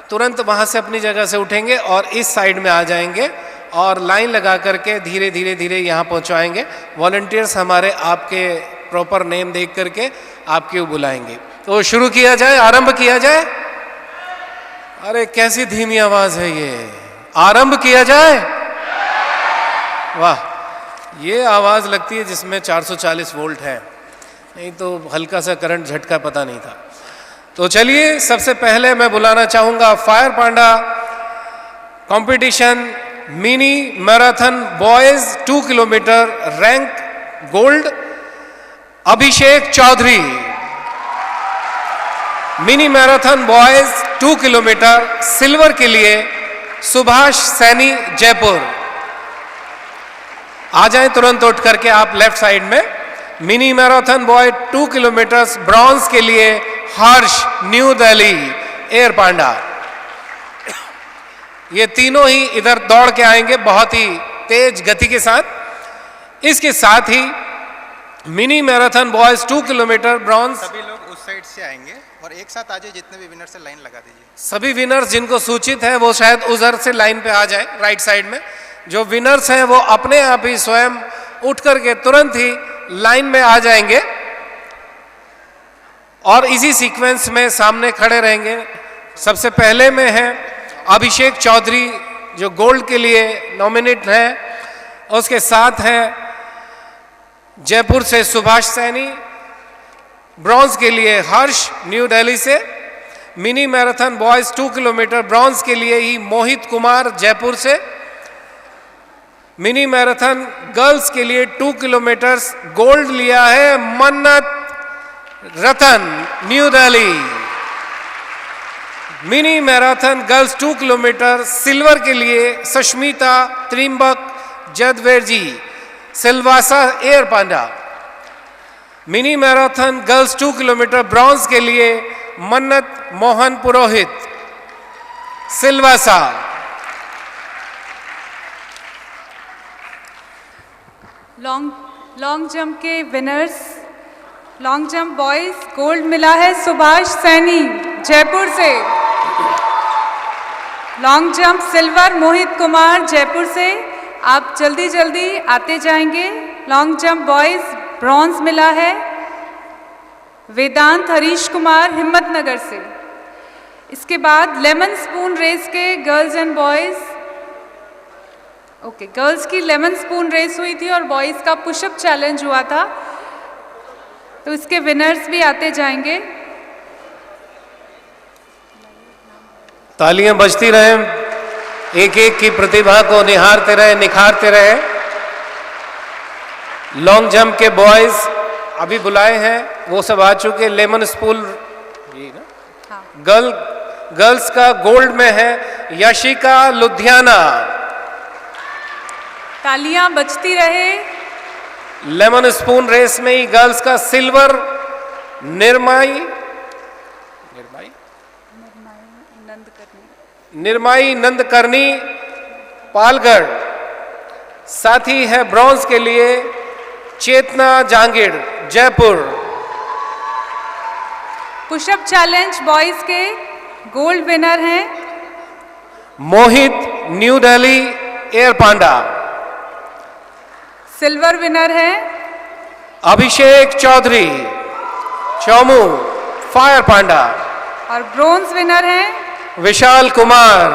तुरंत वहाँ से अपनी जगह से उठेंगे और इस साइड में आ जाएंगे और लाइन लगा करके धीरे धीरे धीरे यहाँ पहुँचाएंगे। वॉलंटियर्स हमारे आपके प्रॉपर नेम देख करके आपके बुलाएंगे। तो शुरू किया जाए, आरंभ किया जाए। अरे कैसी धीमी आवाज़ है ये, आरंभ किया जाए। वाह, ये आवाज़ लगती है जिसमें 440 वोल्ट है, नहीं तो हल्का सा करंट झटका पता नहीं था। तो चलिए, सबसे पहले मैं बुलाना चाहूँगा fire panda competition mini marathon boys 2 kilometre rank gold Abhishek Chaudhary. Mini marathon boys 2 kilometre silver के लिए सुभाष सैनी जयपुर। आ जाएं तुरंत उठ करके आप लेफ्ट साइड में। Mini marathon boy 2 kilometre bronze के लिए हर्ष न्यू दिल्ली एयर पांडा। ये तीनों ही इधर दौड़ के आएंगे बहुत ही तेज गति के साथ। इसके साथ ही mini marathon boys 2 kilometre bronze, सभी लोग उस साइड से आएंगे और एक साथ आ जाए, जितने भी विनर से लाइन लगा दीजिए। सभी विनर्स जिनको सूचित है वो शायद उधर से लाइन पे आ जाए, राइट साइड में। जो विनर्स हैं वो अपने आप ही स्वयं उठ करके तुरंत ही लाइन में आ जाएंगे और इसी सीक्वेंस में सामने खड़े रहेंगे। सबसे पहले में है अभिषेक चौधरी जो गोल्ड के लिए नॉमिनेट है, उसके साथ है जयपुर से सुभाष सैनी, ब्रॉन्ज के लिए हर्ष न्यू दिल्ली से, mini marathon boys 2 kilometre bronze के लिए ही मोहित कुमार जयपुर से, मिनी मैराथन गर्ल्स के लिए 2 किलोमीटर गोल्ड लिया है Mannat Ratan New Delhi, mini marathon girls 2 kilometre silver के लिए Sashmita Trimbak Jadverji Silvassa air panda, mini marathon girls 2 kilometre bronze के लिए मन्नत मोहन पुरोहित सिलवासा, लॉन्ग जंप के winners, long jump boys gold मिला है सुभाष सैनी जयपुर से, long jump silver Mohit Kumar Jaipur से। आप जल्दी जल्दी आते जाएंगे। लॉन्ग जंप बॉयज ब्रॉन्ज मिला है वेदांत हरीश कुमार हिम्मतनगर से। इसके बाद लेमन स्पून रेस के girls and boys, okay, girls की लेमन स्पून रेस हुई थी और बॉयज का पुशअप चैलेंज हुआ था, तो इसके विनर्स भी आते जाएंगे। तालियां बजती रहे, एक एक की प्रतिभा को निहारते रहे, निखारते रहे। लॉन्ग जंप के बॉयज अभी बुलाए हैं, वो सब आ चुके। लेमन स्पून गर्ल्स का गोल्ड में है यशिका लुधियाना। तालियां बजती रहे। लेमन स्पून रेस में ही गर्ल्स का सिल्वर निर्माई नंदकर्णी पालगढ़। साथ ही है ब्रॉन्ज के लिए Chetna Jangid Jaipur. Push up challenge boys के गोल्ड विनर हैं Mohit New Delhi air panda. Silver winner है अभिषेक चौधरी चौमू फायर पांडा। और ब्रोंज विनर है विशाल कुमार,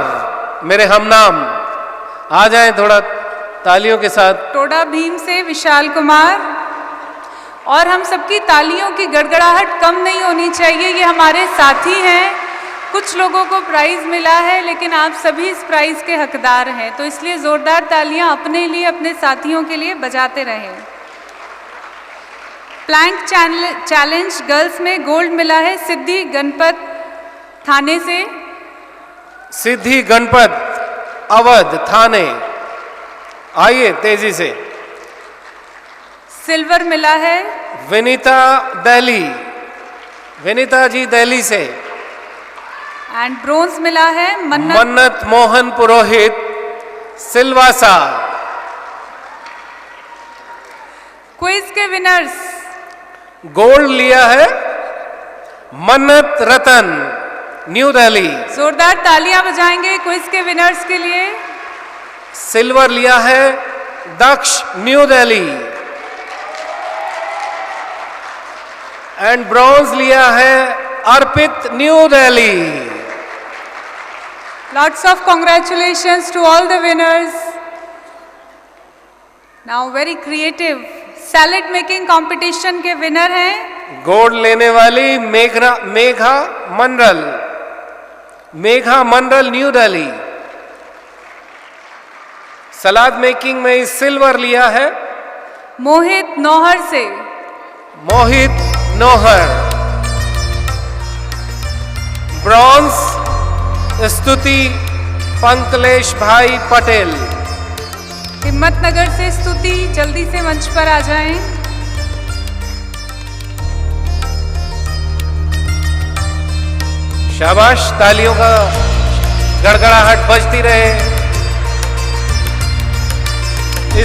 मेरे हमनाम। आ जाएं थोड़ा तालियों के साथ। टोडा भीम से विशाल कुमार। और हम सबकी तालियों की गड़गड़ाहट कम नहीं होनी चाहिए, ये हमारे साथी हैं। कुछ लोगों को प्राइज़ मिला है लेकिन आप सभी इस प्राइज़ के हकदार हैं, तो इसलिए ज़ोरदार तालियां अपने लिए, अपने साथियों के लिए बजाते रहें। प्लैंक चैलेंज गर्ल्स में गोल्ड मिला है सिद्धि गणपत थाने से। सिद्धि गणपत अवध थाने, आइए तेजी से। सिल्वर मिला है विनीता दिल्ली, विनीता जी दिल्ली से। एंड ब्रोंज मिला है मन्नत मोहन पुरोहित सिलवासा। क्विज के विनर्स, गोल्ड लिया है मन्नत रतन न्यू दिल्ली। जोरदार तालियां बजाएंगे क्विज के विनर्स के लिए। सिल्वर लिया है Daksh New Delhi. And bronze लिया है Arpit New Delhi. Lots of congratulations to all the winners. Now very creative salad making competition के विनर हैं गोल्ड लेने वाली मेघा मंडल न्यू दिल्ली। सलाद मेकिंग में इस सिल्वर लिया है मोहित नौहर से। मोहित नौहर। ब्रॉन्ज स्तुति पंकलेश भाई पटेल। हिम्मतनगर से स्तुति, जल्दी से मंच पर आ जाएं। शाबाश, तालियों का गड़गड़ाहट बजती रहे।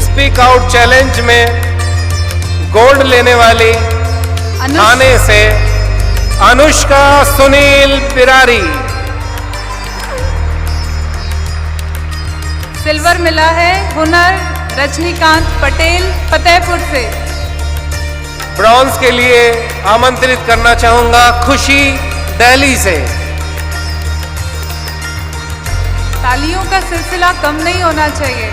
स्पीक आउट चैलेंज में गोल्ड लेने वाली थाने से अनुष्का सुनील पिरारी। सिल्वर मिला है हुनर रजनीकांत पटेल फतेहपुर से। ब्रॉन्ज के लिए आमंत्रित करना चाहूंगा खुशी दिल्ली से। तालियों का सिलसिला कम नहीं होना चाहिए।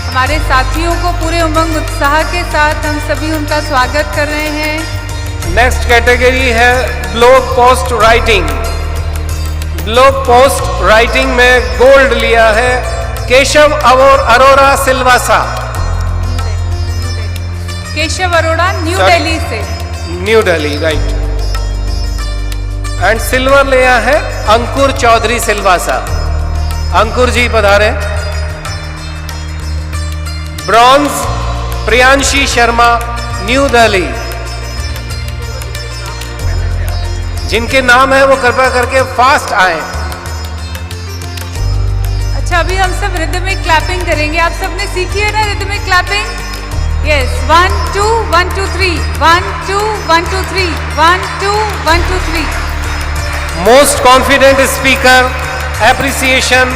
हमारे साथियों को पूरे उमंग उत्साह के साथ हम सभी उनका स्वागत कर रहे हैं। नेक्स्ट कैटेगरी है blog post writing. Blog post writing में गोल्ड लिया है केशव अरोड़ा सिलवासा। केशव अरोड़ा न्यू दिल्ली से। New Delhi, right. And silver लिया है अंकुर चौधरी सिलवासा। अंकुर जी पधारे। Bronze Priyanshi Sharma new Delhi. जिनके नाम है वो कृपया करके फास्ट आए। अच्छा, अभी हम सब रिदमिक क्लैपिंग करेंगे। आप सबने सीखी है ना rhythmic clapping? Yes, 1 2 1 2 3 1 2 1 2 3 1 2 1 2 3। Most confident speaker appreciation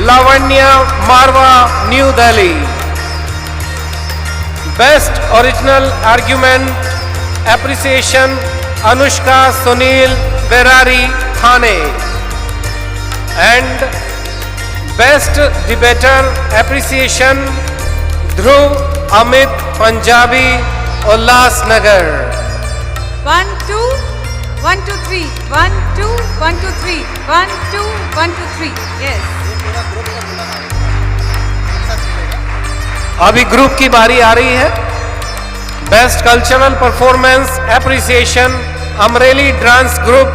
Lavanya Marwa New Delhi. Best original argument appreciation Anushka Sunil Berari Thane. And best debater appreciation Dhruv Amit Punjabi Ulhasnagar. 1 2 1 2 3 1 2 1 2 3 1 2 1 2 3। Yes, अभी ग्रुप की बारी आ रही है। Best cultural performance appreciation Amreli dance group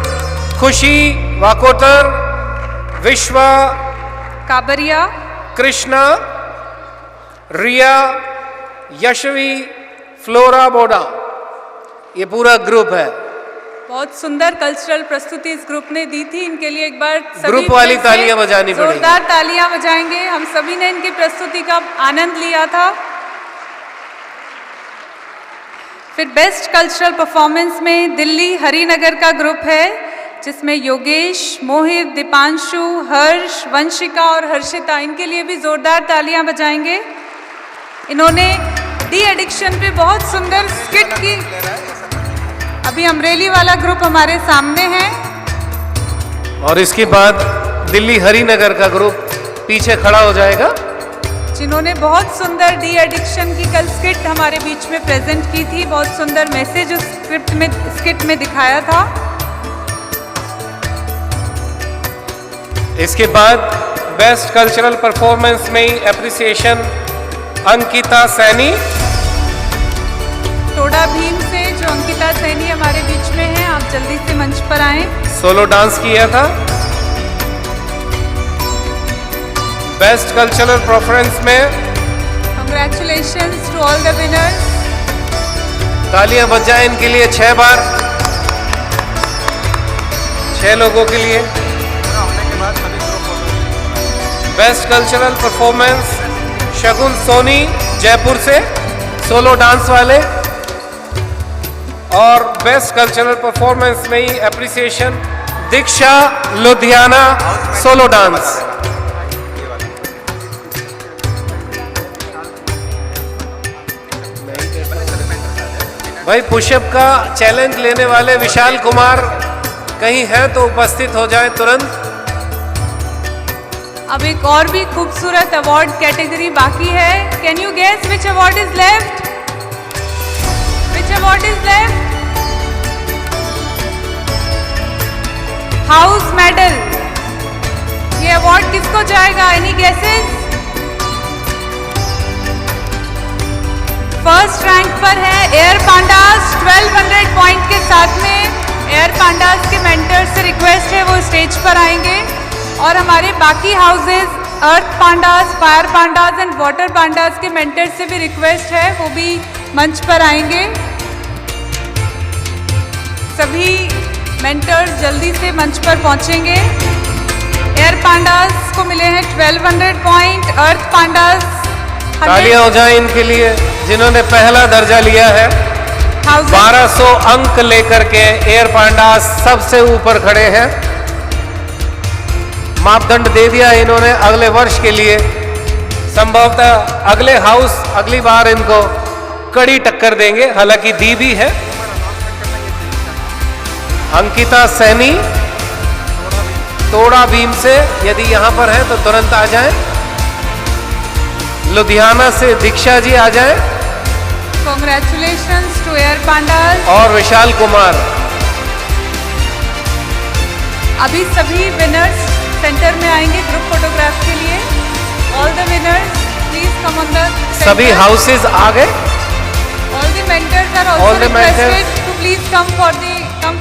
खुशी वाकोटर विश्वा काबरिया, कृष्णा रिया यशवी फ्लोरा बोडा। ये पूरा ग्रुप है। बहुत सुंदर कल्चरल प्रस्तुति इस ग्रुप ने दी थी। इनके लिए एक बार सभी ग्रुप वाली फिर से तालियां बजानी पड़ेगी। जोरदार तालियां बजाएंगे। हम सभी ने इनकी प्रस्तुति का आनंद लिया था। फिर बेस्ट कल्चरल परफॉर्मेंस में दिल्ली हरिनगर का ग्रुप है, जिसमें योगेश, मोहित, दीपांशु, हर्ष, वंशिका और हर्षिता। इनके लिए भी जोरदार तालियां बजाएंगे। इन्होंने डी एडिक्शन पे बहुत सुंदर स्किट की। अभी अमरेली वाला ग्रुप हमारे सामने है और इसके बाद दिल्ली हरिनगर का ग्रुप पीछे खड़ा हो जाएगा। जिन्होंने बहुत सुंदर डी एडिक्शन की कल स्किट हमारे बीच में प्रेजेंट की थी। बहुत सुंदर मैसेज उस स्किट में दिखाया था। इसके बाद बेस्ट कल्चरल परफॉर्मेंस में एप्रिसिएशन अंकिता सैनी। टोडा भीम से जो अंकिता सैनी हमारे बीच में है, आप जल्दी से मंच पर आएं। सोलो डांस किया था। बेस्ट कल्चरल परफॉर्मेंस में congratulations to all the winners. तालियां बज जाएं इनके लिए 6 बार, 6 लोगों के लिए। बेस्ट कल्चरल परफॉर्मेंस शगुन सोनी जयपुर से, सोलो डांस वाले। और बेस्ट कल्चरल परफॉर्मेंस में ही एप्रिसिएशन दीक्षा लुधियाना, सोलो डांस। भाई पुशअप का चैलेंज लेने वाले विशाल कुमार कहीं है तो उपस्थित हो जाए तुरंत। अब एक और भी खूबसूरत अवार्ड कैटेगरी बाकी है। Can you guess which award is left? Which award is left? House medal. ये अवार्ड किसको जाएगा? Any guesses? फर्स्ट रैंक पर है एयर पांडास 1200 पॉइंट के साथ में। एयर पांडास के मेंटर से रिक्वेस्ट है वो स्टेज पर आएंगे और हमारे बाकी houses earth pandas, fire pandas and water pandas के मेंटर से भी रिक्वेस्ट है वो भी मंच पर आएंगे। सभी मेंटर्स जल्दी से मंच पर पहुंचेंगे। एयर पांडास को मिले हैं 1200 पॉइंट, अर्थ पांडास तालियां हो जाए इनके लिए जिन्होंने पहला दर्जा लिया है। 1200 अंक लेकर के एयर पांडास सबसे ऊपर खड़े हैं। मापदंड दे दिया इन्होंने अगले वर्ष के लिए। संभवतः अगले हाउस अगली बार इनको कड़ी टक्कर देंगे, हालांकि दी भी है। अंकिता सैनी तोड़ा भीम से, यदि यहां पर है तो तुरंत आ जाएं। लुधियाना से दीक्षा जी आ जाएं। Congratulations to air pandas. और विशाल कुमार। अभी सभी विनर्स सेंटर में आएंगे ग्रुप फोटोग्राफ के लिए। All the winners please come on the सभी हाउसेस आ गए। All the mentors are also requested to please come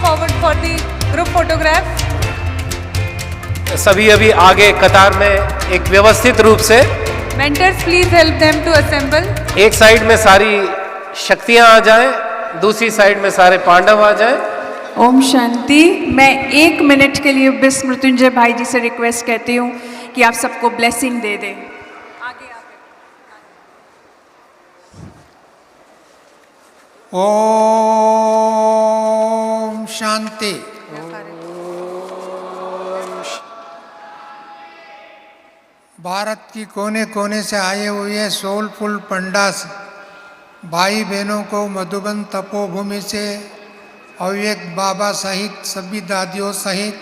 forward for the group photograph. सभी अभी आगे कतार में एक व्यवस्थित रूप से। Mentors please help them to assemble. एक साइड में सारी शक्तियां आ जाएं, दूसरी साइड में सारे पांडव आ जाएं। ओम शांति। मैं 1 मिनट के लिए विस्मृत्युंजय भाई जी से रिक्वेस्ट करती हूँ कि आप सबको ब्लेसिंग दे दें। ओम शांति। भारत की कोने कोने से आए हुए सोलफुल पंडास भाई बहनों को मधुबन तपोभूमि से अव्यक्त बाबा सहित सभी दादियों सहित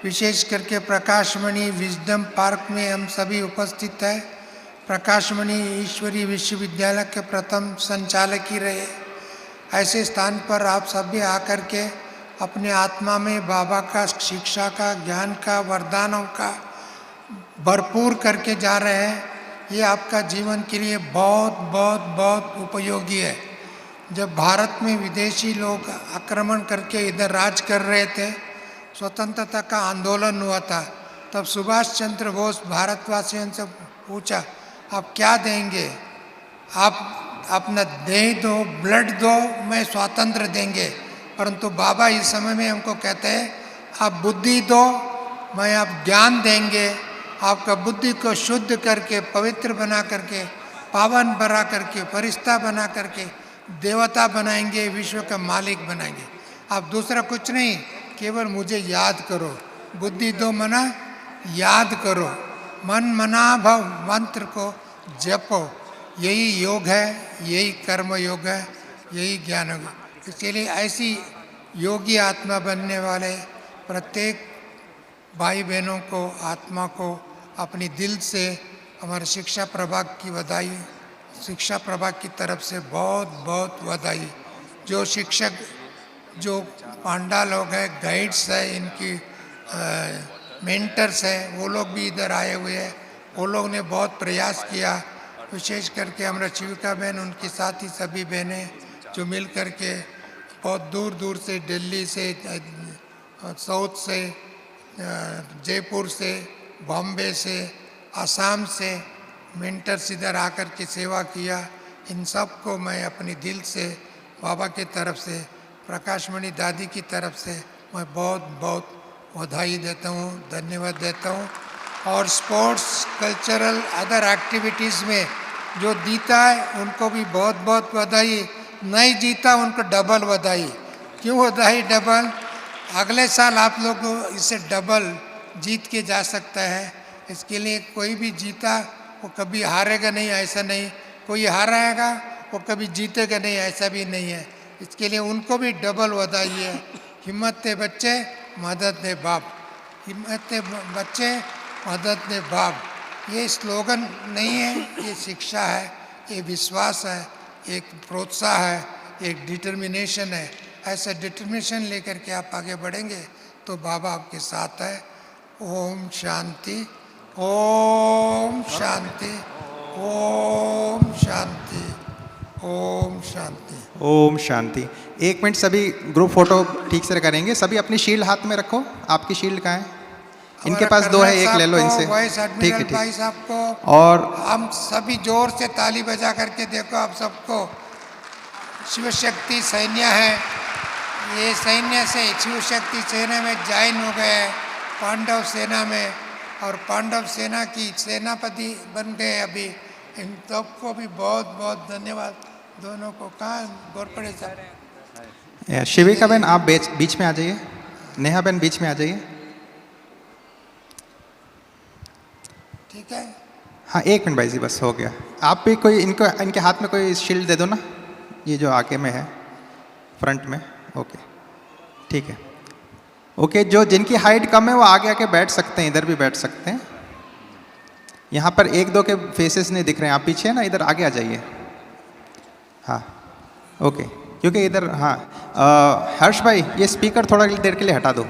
विशेष करके प्रकाशमणि विजडम पार्क में हम सभी उपस्थित हैं। प्रकाशमणि ईश्वरीय विश्वविद्यालय के प्रथम संचालक ही रहे। ऐसे स्थान पर आप सभी आकर के अपने आत्मा में बाबा का शिक्षा का, ज्ञान का, वरदानों का भरपूर करके जा रहे हैं। ये आपका जीवन के लिए बहुत बहुत बहुत उपयोगी है। जब भारत में विदेशी लोग आक्रमण करके इधर राज कर रहे थे, स्वतंत्रता का आंदोलन हुआ था, तब सुभाष चंद्र बोस भारतवासियों से पूछा आप क्या देंगे? आप अपना देह दो, ब्लड दो, मैं स्वातंत्र देंगे। परंतु बाबा इस समय में हमको कहते हैं आप बुद्धि दो, मैं आप ज्ञान देंगे। आपका बुद्धि को शुद्ध करके, पवित्र बना करके, पावन बना करके, फरिश्ता बना करके देवता बनाएंगे, विश्व का मालिक बनाएंगे। आप दूसरा कुछ नहीं, केवल मुझे याद करो। बुद्धि दो मना याद करो, मन मना भव मंत्र को जपो। यही योग है, यही कर्म योग है, यही ज्ञान योग है। इसलिए ऐसी योगी आत्मा बनने वाले प्रत्येक भाई बहनों को, आत्मा को अपनी दिल से हमारे शिक्षा प्रभाग की बधाई, शिक्षा प्रभाग की तरफ से बहुत बहुत बधाई। जो शिक्षक, जो पांडा लोग हैं, गाइड्स हैं, इनकी मेंटर्स हैं, वो लोग भी इधर आए हुए हैं। वो लोग ने बहुत प्रयास किया, विशेष करके हमारा शिविका बहन, उनकी साथी सभी बहनें जो मिल करके बहुत दूर दूर से, दिल्ली से, साउथ से, जयपुर से, बॉम्बे से, आसाम से मेंटर्स इधर आकर के सेवा किया। इन सब को मैं अपनी दिल से बाबा की तरफ से, प्रकाशमणि दादी की तरफ से मैं बहुत बहुत बधाई देता हूँ, धन्यवाद देता हूँ। और स्पोर्ट्स, कल्चरल, अदर एक्टिविटीज़ में जो जीता है उनको भी बहुत बहुत बधाई, नहीं जीता उनको डबल बधाई। क्यों बधाई डबल? अगले साल आप लोग इसे डबल जीत के जा सकता है। इसके लिए कोई भी जीता वो कभी हारेगा नहीं, ऐसा नहीं। कोई हारेगा वो कभी जीतेगा नहीं, ऐसा भी नहीं है। इसके लिए उनको भी डबल बधाई है। हिम्मत दे बच्चे, मदद दे बाप। हिम्मत दे बच्चे, मदद दे बाप। ये स्लोगन नहीं है, ये शिक्षा है, ये विश्वास है, एक प्रोत्साहन है, एक डिटर्मिनेशन है। ऐसा डिटर्मिनेशन लेकर के आप आगे बढ़ेंगे तो बाबा आपके साथ है। ओम शांति, ओम शांति, ओम शांति, ओम शांति। ओम शांति। एक मिनट, सभी ग्रुप फोटो ठीक से करेंगे। सभी अपनी शील्ड हाथ में रखो। आपकी शील्ड कहाँ है? इनके पास दो है, एक ले लो इनसे। ठीक है, भाई ठीक। साहब को और हम सभी जोर से ताली बजा करके देखो आप सबको। शिव शक्ति सैन्य है, ये सैन्य से शिव शक्ति सेना में ज्वाइन हो गए हैं, पांडव सेना में, और पांडव सेना की सेनापति बन गए अभी। इन सबको भी बहुत बहुत धन्यवाद। दोनों को कहाँ गोरपड़े साहब। शिविका बहन आप बीच में आ जाइए। नेहा बहन बीच में आ जाइए। ठीक है, हाँ, एक मिनट भाई जी, बस हो गया। आप भी कोई इनके हाथ में कोई शील्ड दे दो ना, ये जो आगे में है, फ्रंट में। ओके, ठीक है। ओके, जो जिनकी हाइट कम है वो आगे आके बैठ सकते हैं, इधर भी बैठ सकते हैं। यहाँ पर एक दो के फेसेस नहीं दिख रहे हैं, आप पीछे ना, इधर आगे आ जाइए। हाँ, ओके, क्योंकि इधर, हाँ, हर्ष भाई ये स्पीकर थोड़ा देर के लिए हटा दो।